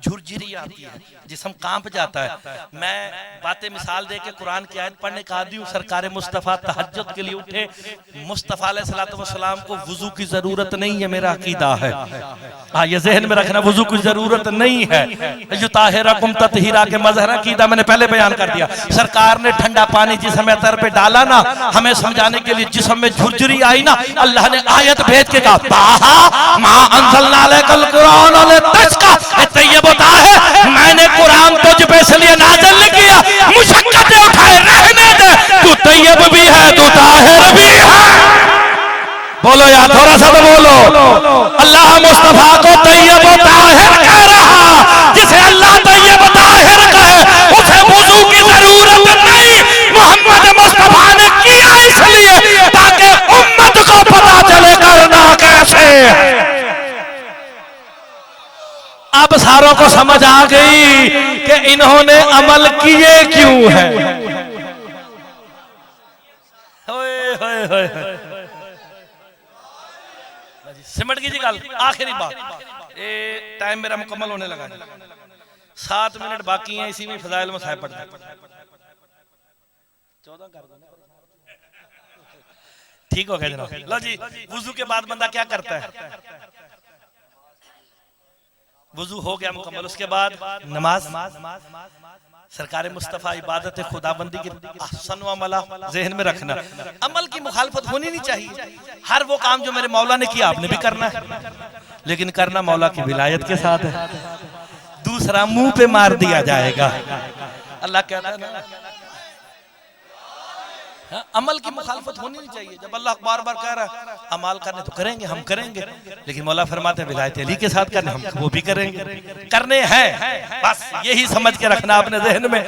झुरझुरी आती है, जिस्म कांप जाता है। मैं बातें मिसाल दे के कुरान की आयत पढ़ने का आदी हूँ। सरकार मुस्तफ़ा तहज्जुद के लिए उठे, मुस्तफ़ा अलैहिस्सलाम को वुजू की जरूरत नहीं है, मेरा अकीदा है। हाँ ये जहन में रखना, वुजू की जरूरत नहीं है। युताहिरकुम तत्हीरा के मज़हर अकीदा मैंने पहले बयान कर दिया। सरकार ने ठंडा पानी जिस्म में अतर पे डाला ना, हमें समझाने के लिए जिस्म में झुरझुरी आई ना, अल्लाह ने आयत भेज के कहा ताहा मा अंज़लना अलैकल कुरान लितस्का, ये बता है मैंने कुरान तुझ पे इसलिए नाज़िल नहीं किया मुशक्कतें उठाए रहने दे, तू तैयब भी है तू ताहिर भी है। बोलो यार थोड़ा सा तो बोलो। अल्लाह मुस्तफा को तैयब ताहिर कह रहा, जिसे अल्लाह तैयब ताहिर कहे उसे वुजू की जरूरत नहीं। मोहम्मद मुस्तफा ने किया इसलिए ताकि उम्मत को पता चले करना कैसे। अब सारों को समझ आ गई कि इन्होंने अमल किए क्यों है। होए होए होए सिमट की जी गल। आखिरी बात, ये टाइम मेरा मुकम्मल होने लगा, 7 मिनट बाकी हैं, इसी में फजाइल मसाइब पढ़ते हैं। 14 कर दो, ठीक हो गया जनाब। लो जी, वुजू के बाद बंदा क्या करता है? वुजू हो गया मुकम्मल, उसके बाद नमाज। सरकार मुस्तफ़ा इबादत खुदाबंदी की अहसन व अमला ज़हन में रखना, अमल की मुखालफत होनी नहीं चाहिए। हर वो काम जो मेरे मौला ने किया आपने भी करना है, लेकिन करना मौला की विलायत के साथ है। दूसरा मुंह पे मार दिया जाएगा। अल्लाह कहता है ना अमल की मुखालफत होनी नहीं चाहिए। जब अल्लाह बार बार कह रहा है अमाल करने तो करेंगे, हम करेंगे, लेकिन मौला फरमाते हैं विलायत अली के साथ करने, हम वो भी करेंगे, करने हैं। बस यही समझ के रखना अपने जहन में।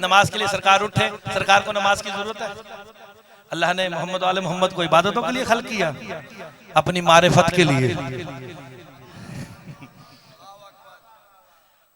नमाज के लिए सरकार उठे, सरकार को नमाज की जरूरत है। अल्लाह ने मोहम्मद वाले मोहम्मद को इबादतों के लिए खल्क किया, अपनी मारिफत के लिए।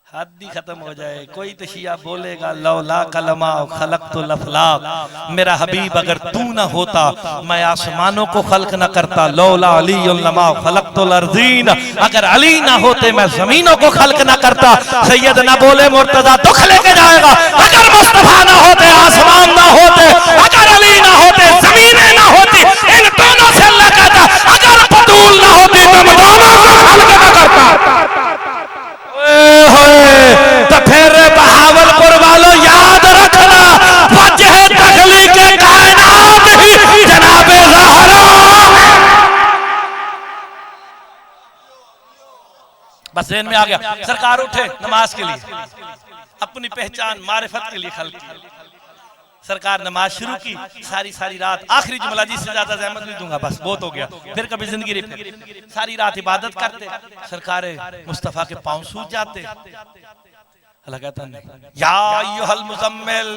हद ही खत्म हो जाए। कोई तो शिया बोलेगा लौला कलमा खलक़तुल अफ़लाक, मेरा हबीब अगर तू ना होता मैं आसमानों को खल्क न करता। लौला अलीयुल लमा खलक़तुल अर्ज़ीन, अगर अली ना होते मैं जमीनों को खल्क न करता। सैयद ना बोले मुर्तजा दुख लेके जाएगा, अगर मुस्तफा ना होते आसमान ना होते, अगर अली ना होते जमीनें ना होती, इन दोनों से अल्लाह कहता अगर बतूल ना होती तो मैं दोनों को खल्क न करता। ज़हन में आ गया। सरकार उठे नमाज के लिए, अपनी पहचान मारिफत के लिए खल की। सरकार नमाज शुरू की, सारी रात, आखिरी जुमला जिससे ज्यादा ज़हमत नहीं दूंगा, बस बहुत हो गया, फिर कभी जिंदगी रिपीट। सारी रात इबादत करते, सरकार मुस्तफा के पांव सूज जाते। अल्लाह कहता है या अय्युहल मुज़म्मिल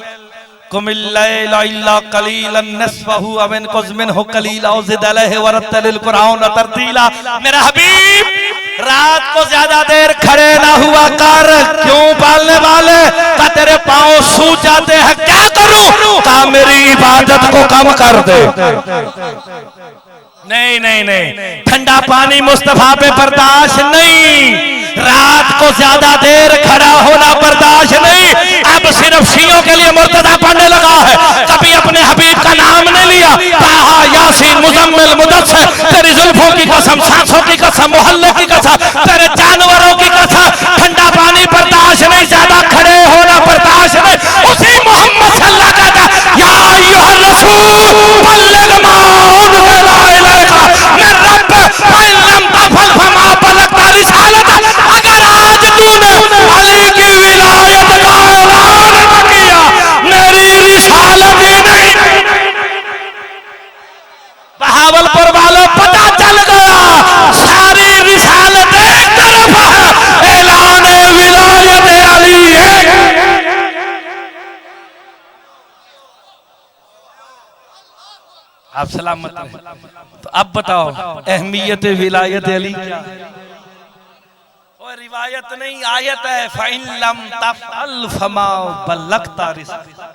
कुमिल लैला इल्ला कलीलन निस्फहु अव इनकुज़ मिनहु कलीला औ ज़िद अलैहि वरत्तिलिल कुरआन तरतीला। मेरा हबीब रात को ज्यादा देर खड़े ना हुआ कर, क्यों पालने वाले का तेरे पांव सूज जाते हैं, क्या करूं, का मेरी इबादत को कम कर दे। नहीं, ठंडा पानी मुस्तफा पे बर्दाश्त नहीं, रात को ज्यादा देर खड़ा होना बर्दाश्त नहीं। अब सिर्फ शियों के लिए मुर्तजा पढ़ने लगा है, कभी अपने हबीब का नाम नहीं लिया। ताहा यासीन मुज़म्मिल मुदस्सिर, तेरी जुल्फों की कसम, सांसों की कसम, मोहल्ले की कसम, तेरे जानवरों की कसम, ठंडा पानी बर्दाश्त नहीं, ज्यादा खड़े होना बर्दाश्त नहीं। उसी मोहम्मद से अल्लाह कहता या अय्युहर रसूल बल्लिग मा उनज़िला इलैका मिन रब्बिक व इन लम तफअल फमा बलगता रिसालतह। अगर आज तूने अली की विलायत का ऐलान न किया, मेरी रिसालत ही नहीं। बहावलपुर वालों पता चल गया, सारी रिसालत एक तरफ है, ऐलान विलायत अली है। आप सलामत रहे। तो अब बताओ अहमियत विलायत अली क्या है? और रिवायत नहीं, आयत है, फ़इन लम तफ़अल फमा बल्लगता रिसालतह।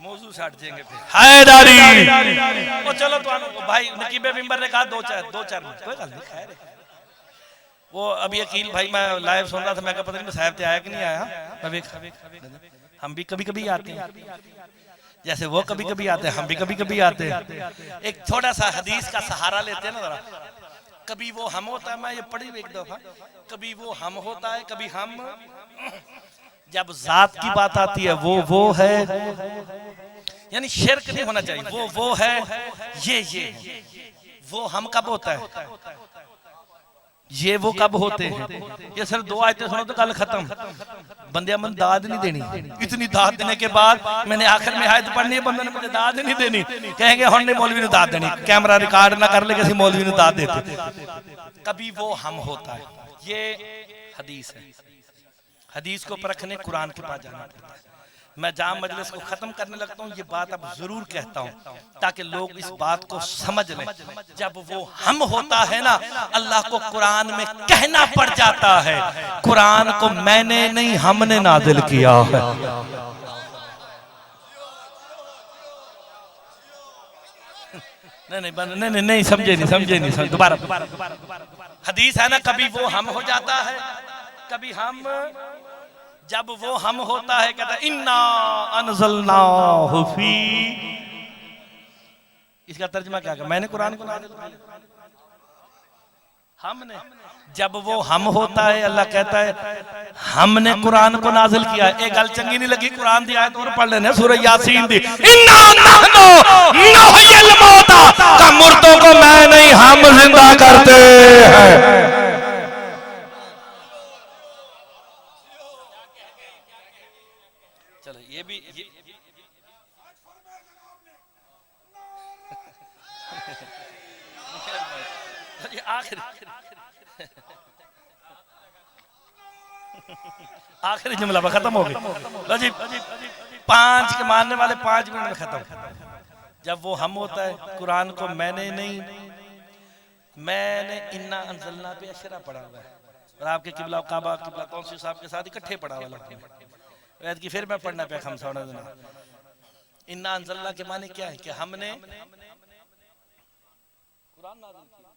मौजू छाट देंगे फिर हैदारी। ओ चलो तो भाई नकीबे मिंबर ने कहा दो चार मिनट, कोई गल नहीं, खैर है। वो अभी अकील भाई मैं लाइव सुन रहा था, मैं पता नहीं साहब आया कि नहीं आया। हम भी कभी कभी आते हैं, जैसे वो कभी कभी आते हैं, हम भी कभी कभी आते हैं। एक थोड़ा सा हदीस का सहारा लेते हैं ना जरा। कभी वो हम होता है, मैं ये पढ़ी एक दफा, कभी वो हम होता है, कभी हम। जब जात की बात आती है वो है, यानी शिर्क नहीं होना चाहिए, वो है, ये वो हम कब होता है, ये वो कब होते हैं। ये सिर्फ दो आयतें सुनो तो कल खत्म। बंदे मन दाद नहीं देनी, इतनी दाद देने के बाद मैंने आखिर में आयत पढ़नी है, बंदे ने मुझे दाद नहीं देनी, कहेंगे हमने मौलवी ने दाद देनी, कैमरा रिकॉर्ड ना कर ले किसी मौलवी ने दाद देते। कभी वो हम होता है, ये हदीस है। हदीस को परखने कुरान के पास जाना पड़ता है। मैं जाम मजलिस को खत्म करने लगता हूँ, ये बात अब जरूर कहता हूँ ताकि लोग इस बात को समझ लें। जब वो हम होता है ना, अल्लाह को कुरान में कहना पड़ जाता है, कुरान को मैंने नहीं हमने नाजिल किया है। नहीं समझे नहीं, दोबारा। हदीस है ना, कभी वो हम हो जाता है, कभी हम। जब वो हम होता है, कहता है इन्ना अनज़लनाहु फी, इसका तर्जुमा क्या है? मैंने कुरान को नाज़िल किया, हमने। जब वो हम होता है, अल्लाह कहता है हमने कुरान को नाज़िल किया। एक गल चंगी नहीं लगी, कुरान दी आयत और पढ़ लेने, सूरह यासीन दी, इन्ना नहनु नुहयिल मौता, का मुर्दों को मैं नहीं हम जिंदा करते हैं। ये भी आखिरी जुमला खत्म हो गया जी। 5 के मानने वाले 5 मिनट में खत्म। जब वो हम होता है, कुरान को मैंने इन्ना अंज़लना पे अशरा पढ़ा हुआ है, और आपके किबला काबा किबला तौसीफ साहब के साथ इकट्ठे पढ़ा हुआ है कि फिर मैं पढ़ना पे हम समझ देना। इन्ना अंज़लना के माने क्या है कि हमने कुरान नाज़िल किया।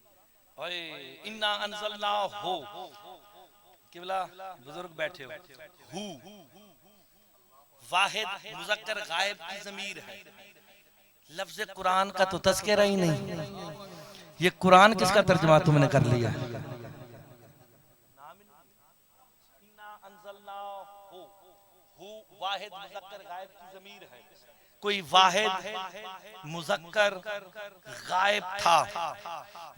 ओए इन्ना अंज़लना हो, किबला बुजुर्ग बैठे हो, वाहिद मुज़क्कर गायब की ज़मीर है, लफ्ज़ कुरान का तो तज़किरा ही नहीं। ये कुरान किसका तर्जुमा तुमने कर लिया? वाहिद मुज़क्कर गायब की ज़मीर है, कोई वाहिद मुज़क्कर गायब था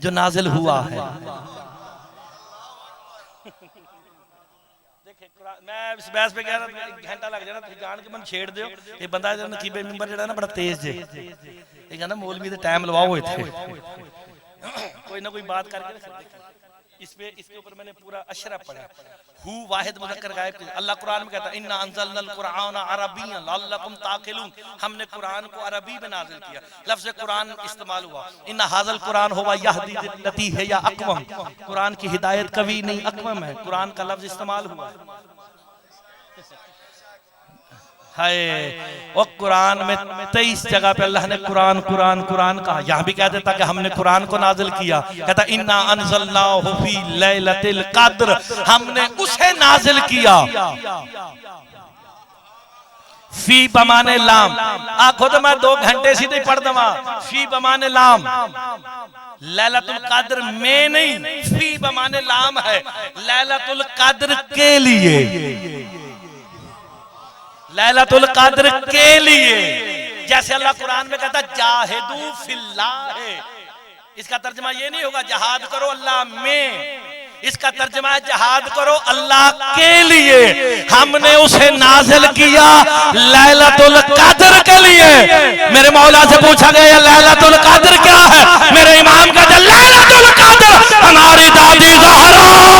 जो नाजिल हुआ है। मैं इस बहस पे कह रहा था, एक घंटा लग जाना, तुम जान के मन छेड़ दो। ये बंदा नकीबे मिंबर जेड़ा ना बड़ा तेज जे, ये कहना मौलवी दे टाइम लवाओ इथे, कोई ना कोई बात करके इस पे, इसके ऊपर मैंने पूरा अशरा पढ़ा। हु वाहिद मुज़क्कर गायब, अल्लाह कुरान में कहता है इन्ना अंज़लनल कुरान अरबिय्यन लअल्लकुम ताक़िलून, हमने कुरान को अरबी में नाज़िल किया। लफ्ज़ कुरान इस्तेमाल हुआ। इन्ना हाज़ल कुरान हुवा यहदी लिल्लती है या अक़वम, कुरान की हिदायत कवी नहीं अक़वम है, कुरान का लफ्ज़ इस्तेमाल हुआ। हाय, और कुरान में 23 जगह पे अल्लाह ने कुरान कुरान कुरान कहा। यहाँ भी कह देता कि हमने कुरान को नाजिल किया, कहता इन्ना अनज़लनाहु फी लैलतिल क़द्र, हमने उसे नाजिल किया। फी बमाने लाम, आखो तो मैं 2 घंटे सीधे पढ़ दवा। फी बमाने लाम, लैलतुल क़द्र में नहीं, फी बमाने लाम है, लैलतुल क़द्र के लिए, लैलतुल क़द्र के लिए। जैसे अल्लाह कुरान में कहता जाहिदू फिल्लाह, इसका तर्जुमा ये नहीं होगा जहाद करो अल्लाह में, इसका तर्जुमा है जहाद करो अल्लाह के लिए। हमने उसे नाजिल किया लैलतुल क़द्र के लिए। मेरे मौला से पूछा गया लैलतुल क़द्र क्या है, मेरे इमाम कहते लैलतुल क़द्र हमारी दादी ज़हरा है।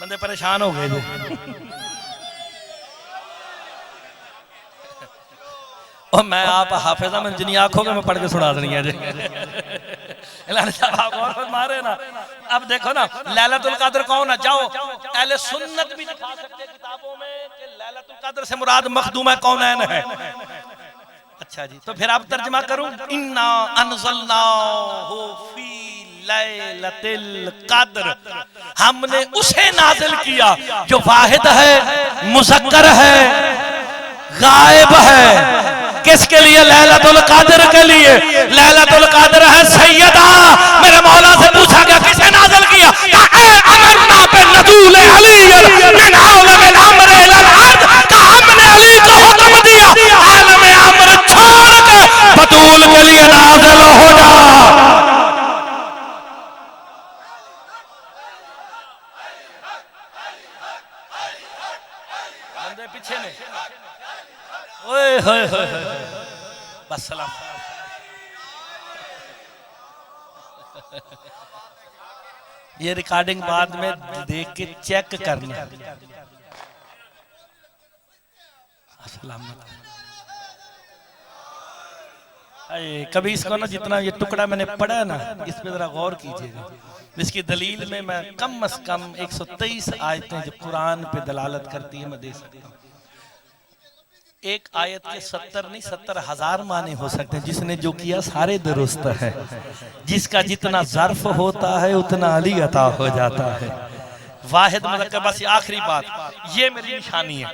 बंदे परेशान हो गए थे। और मैं आप हाफिज़ा में जिनी आंखों के मैं पढ़ के सुना देनी है। आप और मारे ना। अब देखो ना लैलतुल क़द्र कौन है, जाओ अहले सुन्नत भी दिखा सकते हैं किताबों में कि लैलतुल क़द्र से मुराद मखदूम कौनैन है। अच्छा जी, तो फिर आप तर्जुमा करूं, इन्ना अनज़लनाहु फी लैलतिल क़द्र, हमने उसे नाजिल किया जो वाहिद है, मुज़क्कर है, गायब है। किसके लिए? लैलतुल क़द्र के लिए। लैलतुल क़द्र है सैयदा। मेरे मौला से पूछा गया किसे नाजिल किया, अमन्ना पे नज़ूल अली मिन आलम अम्र इलल अर्द, हमने अली को हुक्म दिया आलम अम्र छोड़ के बतूल के लिए नाजिल हो जा। पीछे नहीं, ओए होए होए, बस सलाम। ये रिकॉर्डिंग बाद में देख के चेक करना। कभी इसको ना जितना ये टुकड़ा मैंने पढ़ा ना, इस पे जरा गौर कीजिएगा। इसकी दलील में मैं कम से कम 123 आयतें जो कुरान पे दलालत करती है मैं दे सकता हूँ। एक आयत के 70 नहीं 70,000 माने हो सकते हैं। जिसने जो किया सारे दुरुस्त है। जिसका जितना ज़र्फ होता है उतना अली अता हो जाता है। वाहिद मुज़क्कर। बस आखिरी बात, ये मेरी निशानी है।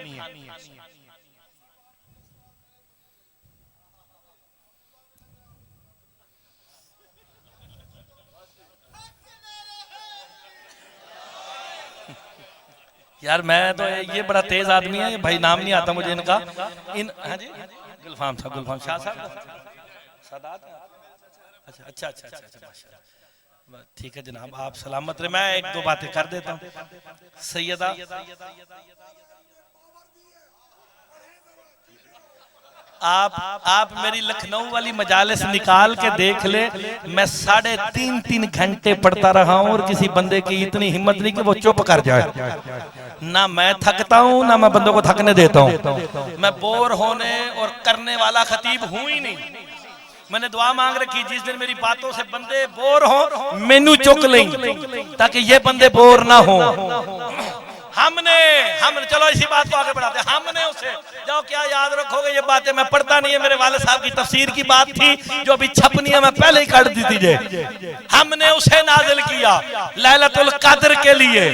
यार मैं तो, ये बड़ा तेज आदमी है भाई, नाम नहीं आता मुझे इनका। इन हाँ जी, गुलफाम साहब, गुलफाम शाह साहब, सादात। अच्छा अच्छा अच्छा अच्छा, ठीक है जनाब, आप सलामत रहे। मैं 1-2 बातें कर देता हूँ। सैयदा आप मेरी लखनऊ वाली मजालिस निकाल के देख ले, मैं 3.5 घंटे पढ़ता रहा हूँ और किसी बंदे की इतनी हिम्मत नहीं कि वो चुप कर जाए। ना मैं थकता हूँ ना मैं बंदों को थकने देता हूँ। मैं बोर होने और करने वाला खतीब हूँ ही नहीं। मैंने दुआ मांग रखी जिस दिन मेरी बातों से बंदे बोर हो मेनू चुक लें ताकि ये बंदे बोर ना हो। हमने चलो इसी बात को आगे बढ़ाते हैं। हमने उसे, जाओ क्या याद रखोगे ये बातें, मैं पढ़ता नहीं है। मेरे वाले साहब की तफसीर की बात थी जो अभी छपनी है, मैं पहले ही कर दी थी। हमने उसे नाजिल किया लैलतुल क़द्र के लिए।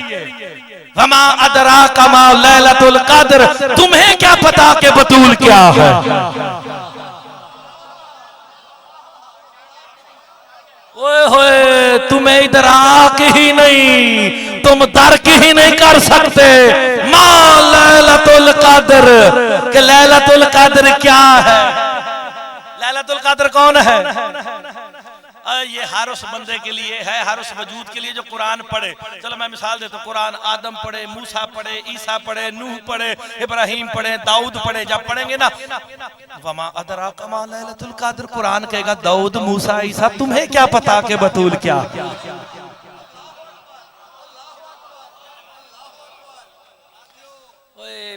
वमा अदराका मा लैलतुल क़द्र, तुम्हें क्या पता कि बतूल क्या है। ओए ओए होए, तुम्हें इदराक ही नहीं, तुम दर्क ही नहीं कर सकते मा लैलतुल कद्र, कि लैलतुल कद्र क्या है। लैलतुल कद्र कौन है? ये हर उस बंदे के लिए है, हर उस वजूद के लिए जो कुरान पढ़े। चलो मैं मिसाल देता हूँ, कुरान आदम पढ़े, मूसा पढ़े, ईसा पढ़े, नूह पढ़े, इब्राहिम पढ़े, दाऊद पढ़े। जब पढ़ेंगे ना वमा अदराका मा लैलतुल कद्र, कुरान कहेगा दाऊद, मूसा, ईसा, तुम्हें क्या पता के बतूल क्या।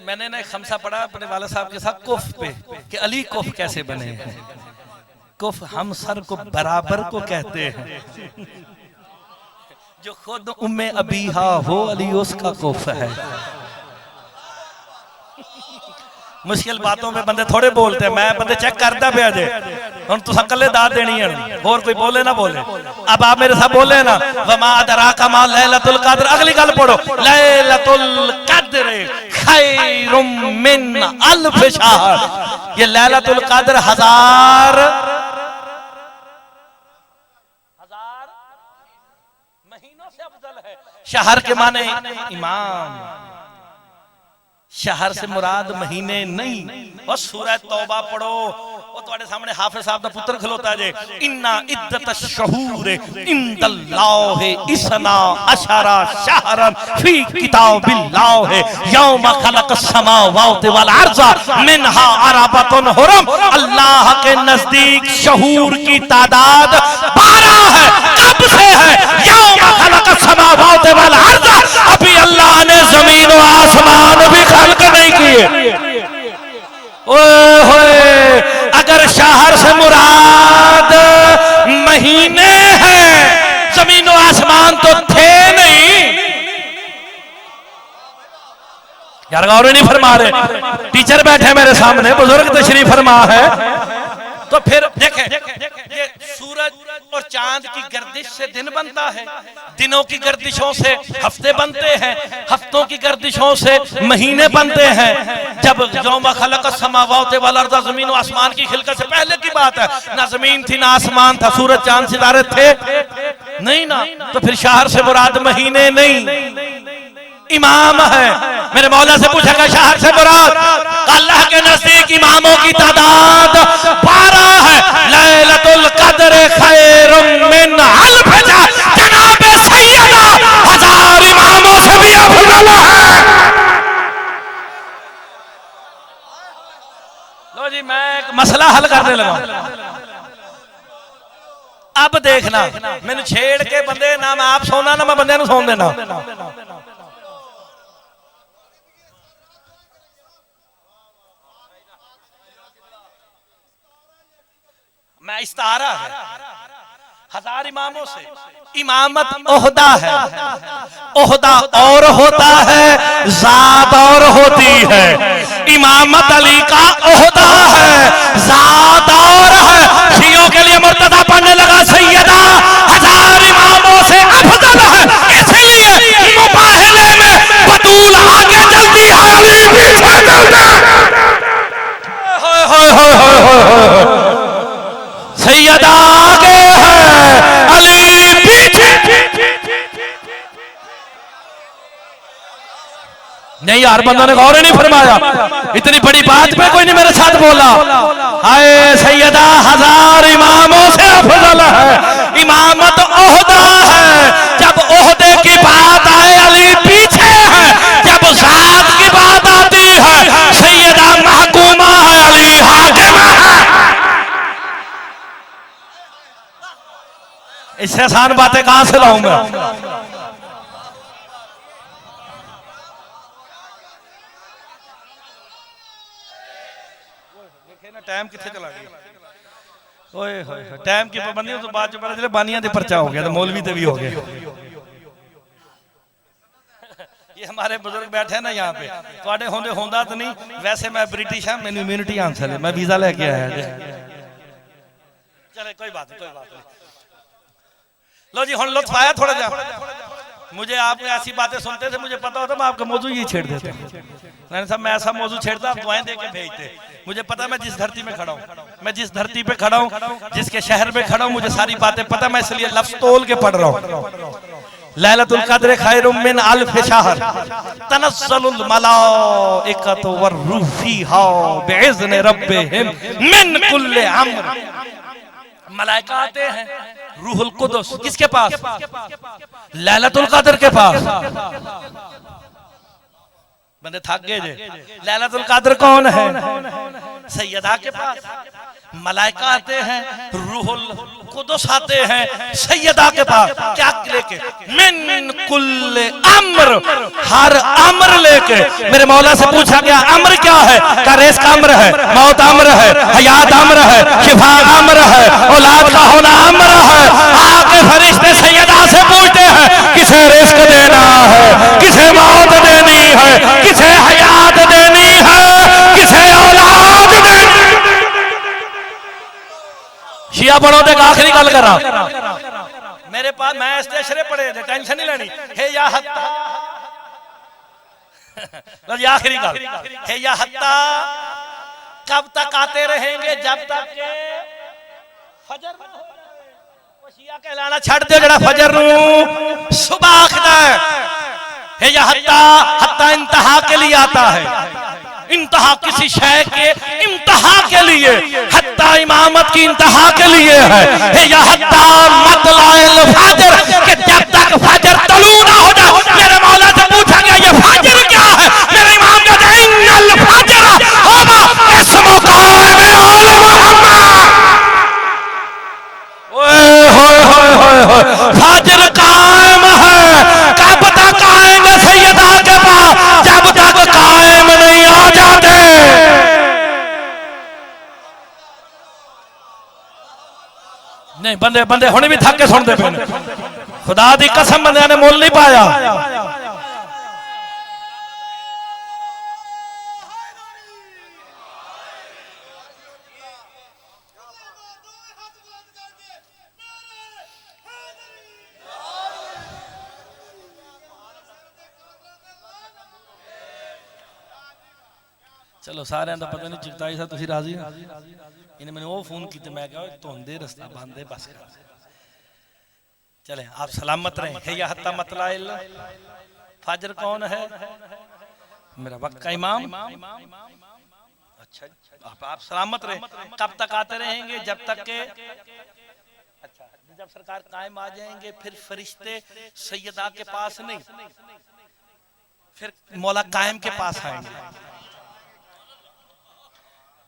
मैंने ना खमसा पढ़ा अपने वाला साहब के साथ कुफ पे कि अली कुफ कैसे बने हैं। कुफ हम सर को बराबर को कहते हैं, जो खुद उम्मे अबीहा हो अली उसका कुफ है। मुश्किल बातों में बंदे थोड़े बोलते हैं, मैं बंदे चेक करता पे अजे हम तो कले दाद देनी है और कोई बोले ना बोले। अब आप मेरे साथ बोले ना वमा अदराका मा लैलतुल कद्र, अगली गल पढ़ो लैलतुल कद्र खैरुम मिन अल्फ शहर। ये लैलतुल कद्र हजार महीनों से अफजल है। शहर के माने इमाम, शहर से मुराद महीने नहीं। और सूरह तौबा पढ़ो, वो तुम्हारे सामने हाफिज साहब का पुत्र खलोता है, इन्ना इद्दत शहूर इंदल्लाह इसना अशरा शहरन फी किताबिल्लाह यौम खलक़स समावाति वल अर्ज़ मिनहा अरबतुन हुरम। अल्लाह के नजदीक शहूर की तादाद 12 है। कब से है? यौम खलक़स समावाति वल अर्ज़, अभी अल्लाह ने जमीन और आसमान भी खल्क नहीं किए। ओए होए, अगर शहर से मुराद महीने हैं, जमीन और आसमान तो थे नहीं। यार गौर नहीं फरमा रहे, टीचर बैठे मेरे सामने, बुजुर्ग तशरीफ फरमा है। तो फिर देखें, ये सूरज और चांद की गर्दिश से दिन बनता है, दिनों की गर्दिशों से हफ्ते बनते हैं, हफ्तों की गर्दिशों से महीने बनते हैं। जब यौम खलक़स समावाति वल अर्ज़, जमीन और आसमान की खिलकत से पहले की बात है, ना जमीन थी ना आसमान था, सूरज चांद सितारे थे नहीं ना। तो फिर शहर से मुराद महीने नहीं, इमाम है। मेरे मौला से पूछेगा शहर से मुराद, अल्लाह के नजदीक इमामों की तादाद 12 है। लैलतुल कद्र खैरुम मिन अल्फ शहर, जनाब सैयदा 1000 इमामों से भी अफजल है। लो जी, मैं एक मसला हल करने लगा। अब देखना, मैंने छेड़ के बंदे ना मैं आप सोना ना मैं बंदे नूं सौन देना। मैं इस्तारा है 1000 इमामों से, इमामत ओहदा है, ओहदा और होता है, जात और होती है। इमामत अली का ओहदा है, जात और है। शियों के लिए मुर्तदा पढ़ने लगा सैयदा 1000 इमामों से अफजल है, इसलिए मुबाहले में बतूल आगे चलती है, अली पीछे चलता है। सैयदा आगे है, अली पीछे। नहीं यार, बंदा ने गौर नहीं फरमाया, इतनी बड़ी बात पे कोई नहीं मेरे साथ बोला। हाय सैयदा 1000 इमामों से अफजल है, इमामत ओहदा है। जब ओहदे की बात आए अली पीछे है, जब जात की बात आती है सैयदा महकूमा है, अली हाकिम है। इससे आसान बातें कहां से लाऊंगा। टाइम कितने चला गया। ओए होए, टाइम की पाबंदी तो बाद पता चले बानिया दे पर्चा हो गया तो मौलवी ते भी हो गया। ये हमारे बुजुर्ग बैठे ना यहाँ पे, थोड़े होंदे होंदा तो नहीं, वैसे मैं ब्रिटिश है, मैंने इम्यूनिटी हासिल है, मैं वीजा लेके आया। चले कोई बात नहीं, कोई बात नहीं। लो जी, हुण लुत्फ आया थोड़ा जा। मुझे आप ऐसी बातें सुनते थे, मुझे पता होता मैं आपका मौजू ही छेड़ देता। नहीं साहब, मैं ऐसा मौजू छेड़ता, आप दुआएं देके भेजते। मुझे पता मैं जिस धरती में खड़ा हूँ, मैं जिस धरती पे खड़ा हूँ, जिसके शहर में खड़ा हूँ, मुझे सारी बातें पता, मैं इसलिए लफ्ज तोल के पढ़ रहा हूँ। लैलतुल क़द्र खैरुम मिन अल्फ शहर तनज़्ज़लुल मलाइकतु वर्रूह फीहा बिइज़्नि रब्बिहिम मिन कुल्लि अम्र। मलाइका आते हैं रूहुल कुदस किसके पास? लैलतुल क़द्र के पास। बंदे थक गए जे। लैलतुल क़द्र कौन है? सैयदा के पास। मलाइका आते हैं, रूहुल कुदस आते हैं सैयदा के पास। क्या लेके? मिन कुल्ले अम्र, हर अम्र लेके। मेरे मौला से पूछा गया अम्र क्या है? का रिज़्क़ अम्र है, मौत अम्र है, हयात अम्र है, शिफा अम्र है, औलाद का होना अम्र है। आके फरिश्ते सैयदा से पूछते हैं किसे रिज़्क़ देना है, किसे मौत देनी है, किसे हयात देनी है, किसे औलाद देनी। शिया बनो देख आखिरी गल करा मेरे पास, मैं इसते अशरे पढ़े थे, टेंशन नहीं लेनी। हे या हत्ता, आखिरी गल, हे या हत्ता कब तक आते रहेंगे? जब तक के फजर शिया कहलाना छड़ दो जड़ा फजर नूं सुबह आखदा है। हे या हत्ता, हत्ता इंतहा के लिए आता है, इंतहा किसी शय के इंतहा के लिए, हत्ता इमामत की इंतहा के लिए है। या हत्ता मतलाइल फजर, कि जब तक फजर तलू ना हो जाए। मेरे मौला से पूछा गया ये फजर क्या है? मेरे इमाम कहते हैं इन्नल फजर हुवा इस्मु क़ाइम आल मुहम्मद। ओए होए होए होए होए, फजर कायम है। कब तक आएंगे सैयदा के पास? जब तक कायम नहीं आ जाते। नहीं बंदे बंदे हुणे भी थक के सुनते पे। खुदा दी कसम बंदे ने मोल नहीं पाया। चलो सारे का पता नहीं चिकताई सा तुसी राजी हो? इन्हें मैंने वो फोन किया, मैं कहा धोंदे रास्ता बंद है बस कर। चले आप सलामत रहें। है या हत्ता मतलाइल फजर कौन है? मेरा वक्त का इमाम। अच्छा आप सलामत रहें। कब तक आते रहेंगे? जब तक के अच्छा जब सरकार कायम आ जाएंगे फिर फरिश्ते सैयदा के पास नहीं, फिर मौला कायम के पास आएंगे।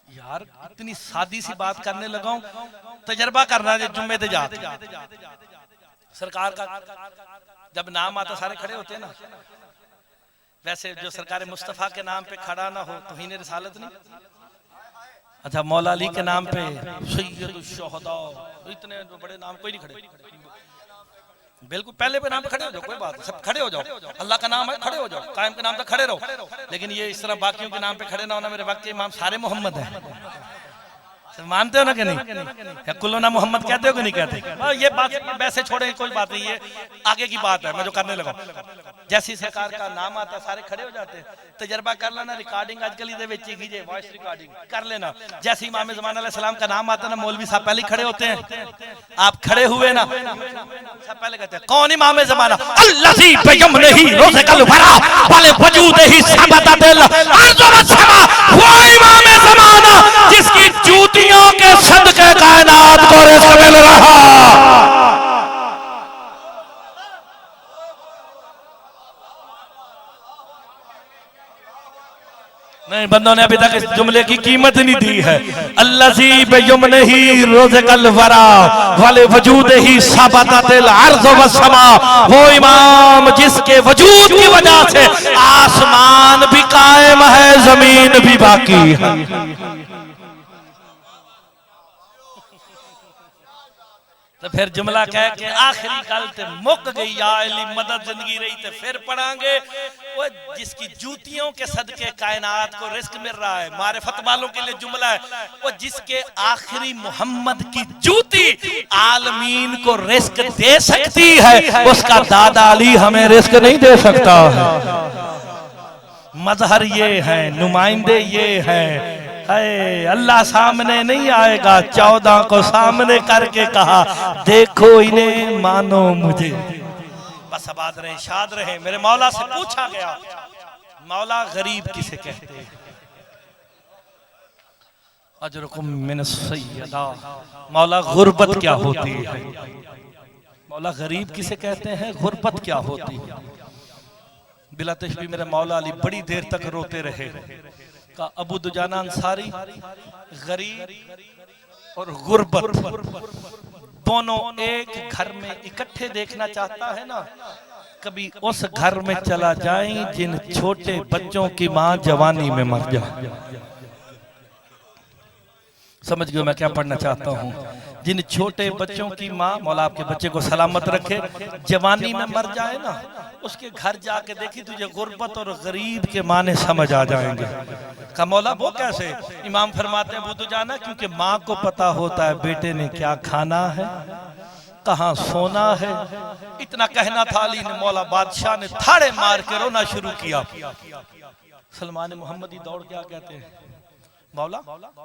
यार इतनी सादी सी बात करने लगा हूं, तजर्बा करना है। जुम्मे ते जाते सरकार का जब नाम आता सारे खड़े होते हैं ना। वैसे जो सरकार मुस्तफा के नाम पे खड़ा ना हो तो ही ने रिसालत नहीं। अच्छा मौला अली के नाम पे सैयदुल शुहदा, इतने बड़े नाम कोई नहीं खड़े। बिल्कुल पहले पे नाम पे खड़े हो जाओ, कोई बात नहीं, सब खड़े हो जाओ। अल्लाह का नाम है, खड़े हो जाओ। कायम के नाम पे खड़े रहो। लेकिन ये इस तरह बाकियों के नाम पे खड़े ना होना। मेरे वक्त के इमाम सारे मोहम्मद हैं। मानते हो ना कि नहीं? या कुल्लो ना मोहम्मद कहते हो कि नहीं कहते? ये बात वैसे छोड़े, कोई बात नहीं, ये आगे की बात है। मैं जो करने लगा जैसी सरकार का नाम आता सारे खड़े हो जाते। तजर्बा कर लेना, रिकॉर्डिंग आजकल कीजिए, वॉइस रिकॉर्डिंग कर लेना। जैसे इमाम ज़मान अलैहिस्सलाम का नाम आता ना, मौलवी साहब पहले खड़े होते हैं। आप खड़े हुए ना, सब पहले कहते हैं कौन इमाम ज़माना? अल्लज़ी बियमनिही रुज़क़ल वरा वल वजूदिही सबतल अर्ज़ व समा। वो इमाम ज़माना जिसकी जूतियों के सदके कायनात को रिज़्क़ मिल रहा। नहीं बंदों ने अभी तक इस जुमले की कीमत नहीं दी है। अल्लज़ी बियमनिही रुज़क़ल वरा वल वजूदिही सबतल अर्ज़ व समा। वो इमाम जिसके वजूद की वजह से आसमान भी कायम है, जमीन भी बाकी है। तो फिर जुमला कह के आखिरी गल ते मुक गई, या अली मदद जिंदगी रही तो फिर पढ़ांगे। वो जिसकी जूतियों के सदके कायनात को रिस्क मिल रहा है, मारिफत वालों के लिए जुमला है, वो जिसके आखिरी मोहम्मद की जूती आलमीन को रिस्क दे सकती है, उसका दादा अली हमें रिस्क नहीं दे सकता। मजहर ये है, नुमाइंदे ये है। अल्लाह सामने नहीं आएगा, 14 को सामने करके कहा देखो इन्हें मानो मुझे। बस आबाद रहे, शाद रहे। मेरे मौला से पूछा गया, मौला गरीब किसे कहते हैं? अजरुकुम मिन सय्यदा, मौला गुर्बत क्या होती है? मौला गरीब किसे कहते हैं, गुर्बत क्या होती है? बिला तशबीह मेरे मौला अली बड़ी देर तक रोते रहे। का अबू दुजाना अंसारी गरीब और गुर्बत दोनों एक घर में इकट्ठे देखना चाहता है ना। कभी उस घर में चला जाए जिन छोटे बच्चों की माँ जवानी में मर जाए। समझ गए मैं क्या पढ़ना चाहता हूँ? जिन छोटे बच्चों की माँ, मौला आपके बच्चे को सलामत रखे, जवानी में मर जाए ना, उसके घर जाके देखी तुझे गुर्बत और गरीब के माने समझ आ जाएंगे। कहा मौला वो कैसे? इमाम फरमाते हैं बुद्ध जाना, क्योंकि माँ को पता होता है बेटे ने क्या खाना है, कहाँ सोना है। इतना कहना था अली ने, मौला बादशाह ने थाड़े मार के रोना शुरू किया। सलमान मोहम्मदी दौड़ क्या कहते हैं, मौला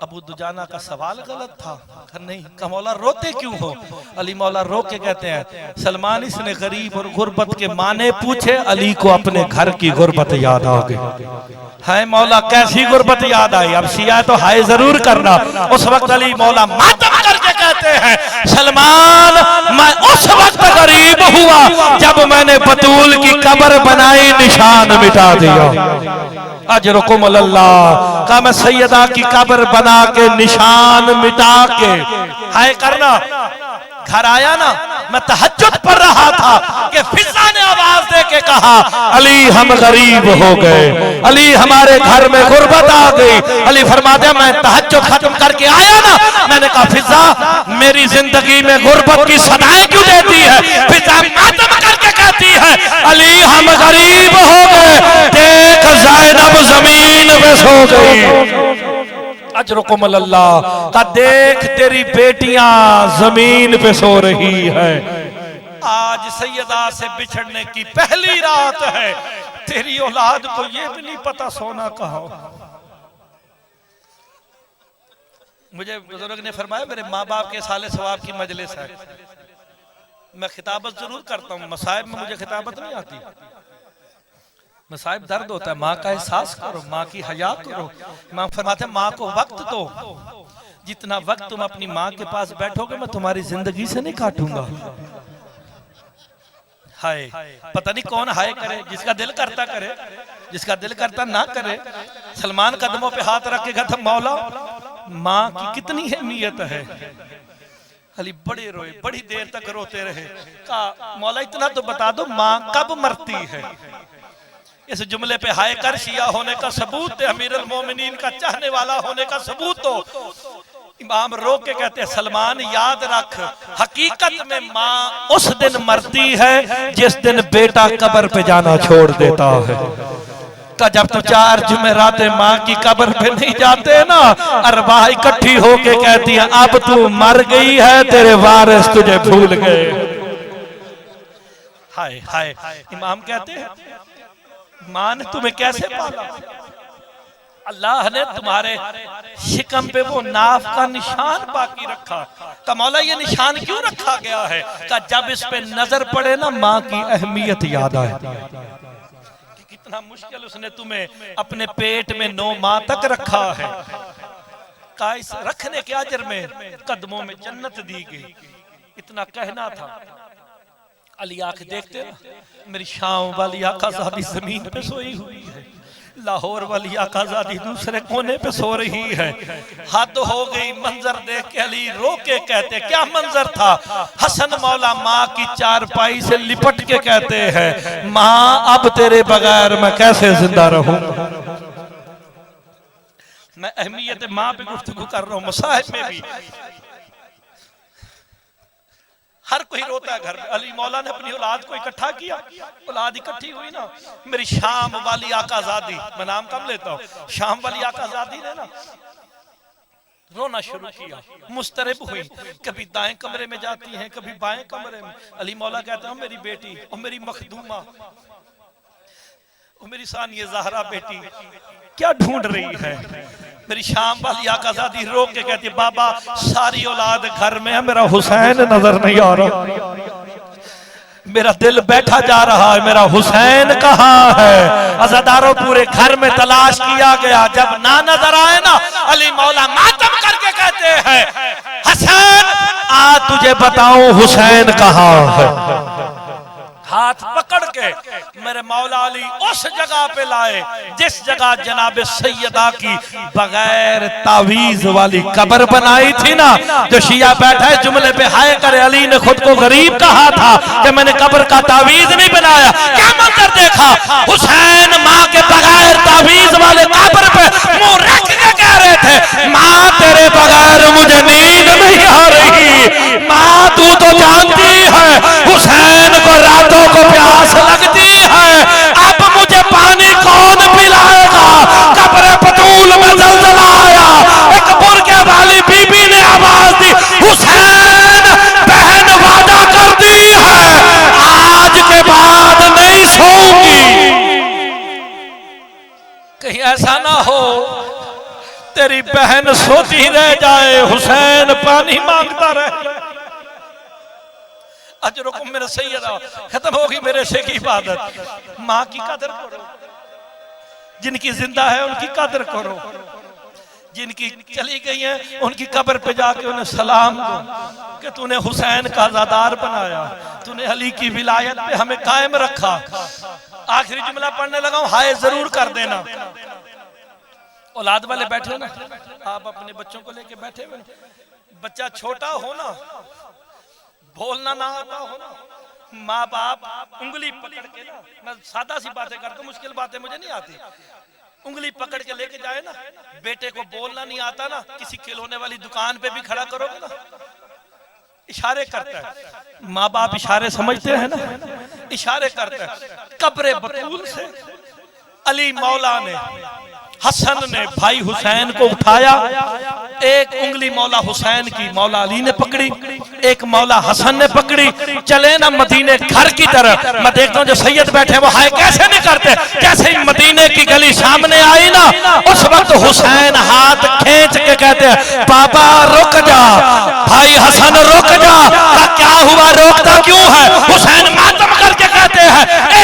अबू दुजाना का सवाल गलत था। नहीं, का मौला रोते क्यों हो? अली मौला रो के कहते हैं सलमान इसने गरीब और गुर्बत के माने पूछे, अली को अपने घर की गुर्बत याद आ गई। है मौला कैसी गुर्बत याद आई? अब सिया तो हाय जरूर करना। उस वक्त अली मौला मातम करके कहते हैं सलमान मैं उस वक्त गरीब हुआ जब मैंने बतूल की कब्र बनाई, निशान मिटा दिया। अजरुकुम अल्लाह का मैं सैयदा की कब्र बना के निशान मिटा के हाय करना। घर आया ना, मैं तहज्जुद पढ़ रहा था कि फिजा ने आवाज दे के कहा अली हम गरीब हो गए, अली हमारे घर में गुर्बत आ गई। अली फरमाते मैं तहज्जुद खत्म करके आया ना, मैंने कहा फिजा मेरी जिंदगी में गुर्बत की सदाएं क्यों देती है? फिजा मातम करके कहती है अली हम गरीब हो गए, देख ज़ैनब जमीन पे सो गई। अजरुकुम अल्लाह का देख तेरी बेटियां जमीन पे सो रही है। आज सैयदा से बिछड़ने की पहली रात है, तेरी औलाद को ये भी नहीं पता सोना कहाँ। मुझे बुजुर्ग ने फरमाया मेरे माँ बाप के साले सवाब की मजलिस है, मैं खिताबत जरूर करता हूँ, मसाइब में मुझे खिताबत नहीं आती। मसाइब दर्द होता है, माँ का एहसास करो, माँ की हया करो। माँ फरमाते माँ को वक्त दो, जितना वक्त तुम अपनी माँ के पास बैठोगे मैं तुम्हारी जिंदगी से नहीं काटूंगा। हाय पता नहीं कौन हाय करे, जिसका दिल करता करे, जिसका दिल करता ना करे। सलमान कदमों पे हाथ रख के कहता मौला माँ की कितनी अहमियत है। अली बड़े रोए, बड़ी देर तक रोते रहे। कहा मौला इतना तो बता दो माँ कब मरती है? इस जुमले पे हाय कर शिया होने का सबूत है, अमीरुल मोमिनीन का चाहने वाला होने का सबूत हो। इमाम रो के कहते हैं सलमान याद रख, हकीकत में माँ उस दिन मरती है जिस दिन बेटा कब्र पे जाना छोड़ देता है। का जब तो 4 जुमेराते माँ की कब्र पे नहीं जाते ना, अरवाह इकट्ठी होके कहती है अब तू मर गई है, तेरे वारिस तुझे भूल गए। हाय हाय इमाम कहते हैं माँ ने तुम्हें कैसे पाला? अल्लाह ने तुम्हारे शिकम पे वो नाफ का निशान बाकी रखा। का मौला ये निशान क्यों रखा गया है? का जब इस पे नजर पड़े ना माँ की अहमियत याद आए कि कितना मुश्किल उसने तुम्हें अपने पेट में 9 माह तक रखा है। का इस रखने के अजर में कदमों में जन्नत दी गई। इतना कहना था। अली आंख देखते ना, मेरी शाम वाली आकाज़ादी जमीन पे सोई हुई है, लाहौर वाली आकाज़ादी दूसरे कोने पे सो रही है। हद हो गई। मंजर देख के अली रो के कहते क्या मंजर था? हसन मौला माँ की चारपाई से लिपट के कहते हैं माँ अब तेरे बगैर मैं कैसे जिंदा रहूं। मैं अहमियत माँ पे गुफ्तगू कर रहा हूँ, मसाहिब में भी। हर कोई रोता है घर में। अली मौला ने अपनी औलाद को इकट्ठा किया, औलाद इकट्ठी हुई ना, मेरी शाम वाली आकाजादी, मैं नाम कम लेता हूँ, शाम वाली आकाजादी ने ना रोना शुरू किया, मुस्तरब हुई, कभी दाएं कमरे में जाती हैं, कभी बाएं कमरे में। अली मौला कहता हूँ मेरी बेटी और मेरी मखदूमा और मेरी सानिया ज़हरा बेटी क्या ढूंढ रही है। मेरी शाम वाली आकाज़ादी रो के कहती है बाबा सारी औलाद घर में है, मेरा हुसैन नजर नहीं आ रहा, मेरा दिल बैठा जा रहा है, मेरा हुसैन कहाँ है। अज़ादारों पूरे घर में तलाश किया गया, जब ना नजर आए ना अली मौला मातम करके कहते हैं हसन आ तुझे बताऊं हुसैन कहाँ है। हाथ पकड़ के मेरे मौला अली उस जगह पे लाए जिस जगह जनाब सैयदा की बगैर तावीज वाली कब्र बनाई थी ना। जो शिया बैठा है जुमले पे हाय करे अली ने खुद को गरीब कहा था कि मैंने कब्र का तावीज नहीं बनाया। क्या मंजर देखा, हुसैन माँ के बगैर तावीज वाले कब्र पे मुंह रख के कह रहे थे माँ तेरे बगैर मुझे नींद नहीं आ रही, माँ तू तो जानती है हुसैन को रातों को प्यास लगती है, अब मुझे पानी कौन पिलाएगा। कब्र बतूल में ज़लज़ला आया, एक बुर्के वाली बीबी ने आवाज दी हुसैन बहन वादा करती है आज के बाद नहीं सोऊंगी। कहीं ऐसा ना हो तेरी बहन सोती रह जाए, हुसैन पानी मांगता रहे। अजरुकुम मेरे सैयदा, खत्म होगी मेरे से की इबादत। माँ की कदर करो, जिनकी जिंदा है उनकी कदर करो, जिनकी चली गई है उनकी कब्र पे जाके उन्हें सलाम दो कि तूने हुसैन का आज़ादार बनाया, तूने अली की विलायत पे हमें कायम रखा। आखिरी जुमला पढ़ने लगा हूं, हाय जरूर कर देना। औलाद वाले बैठे ना, आप अपने बच्चों को लेके बैठे हुए, बच्चा छोटा हो ना, बोलना ना आता हो ना, माँ बाप उंगली पकड़ के ना, मैं सादा सी बातें करता हूँ, मुश्किल बातें मुझे नहीं आती, उंगली पकड़ के लेके जाए ना, बेटे को बोलना नहीं आता ना, किसी खिलौने वाली दुकान पे भी खड़ा करोगे ना, इशारे करता है। माँ बाप इशारे समझते हैं ना, इशारे करते हैं। कब्र बतूल से अली मौला ने, हसन ने भाई हुसैन को उठाया, एक उंगली मौला हुसैन की मौला अली ने पकड़ी, एक मौला हसन ने पकड़ी, चले ना मदीने घर की तरफ। मैं देखता हूँ जो सैयद बैठे वो हाय कैसे नहीं करते। जैसे ही मदीने की गली सामने आई ना, उस वक्त हुसैन हाथ खींच के कहते हैं बाबा रुक जा, भाई हसन रुक जा। क्या हुआ, रोकता क्यों है? हुसैन मातम करके कहते हैं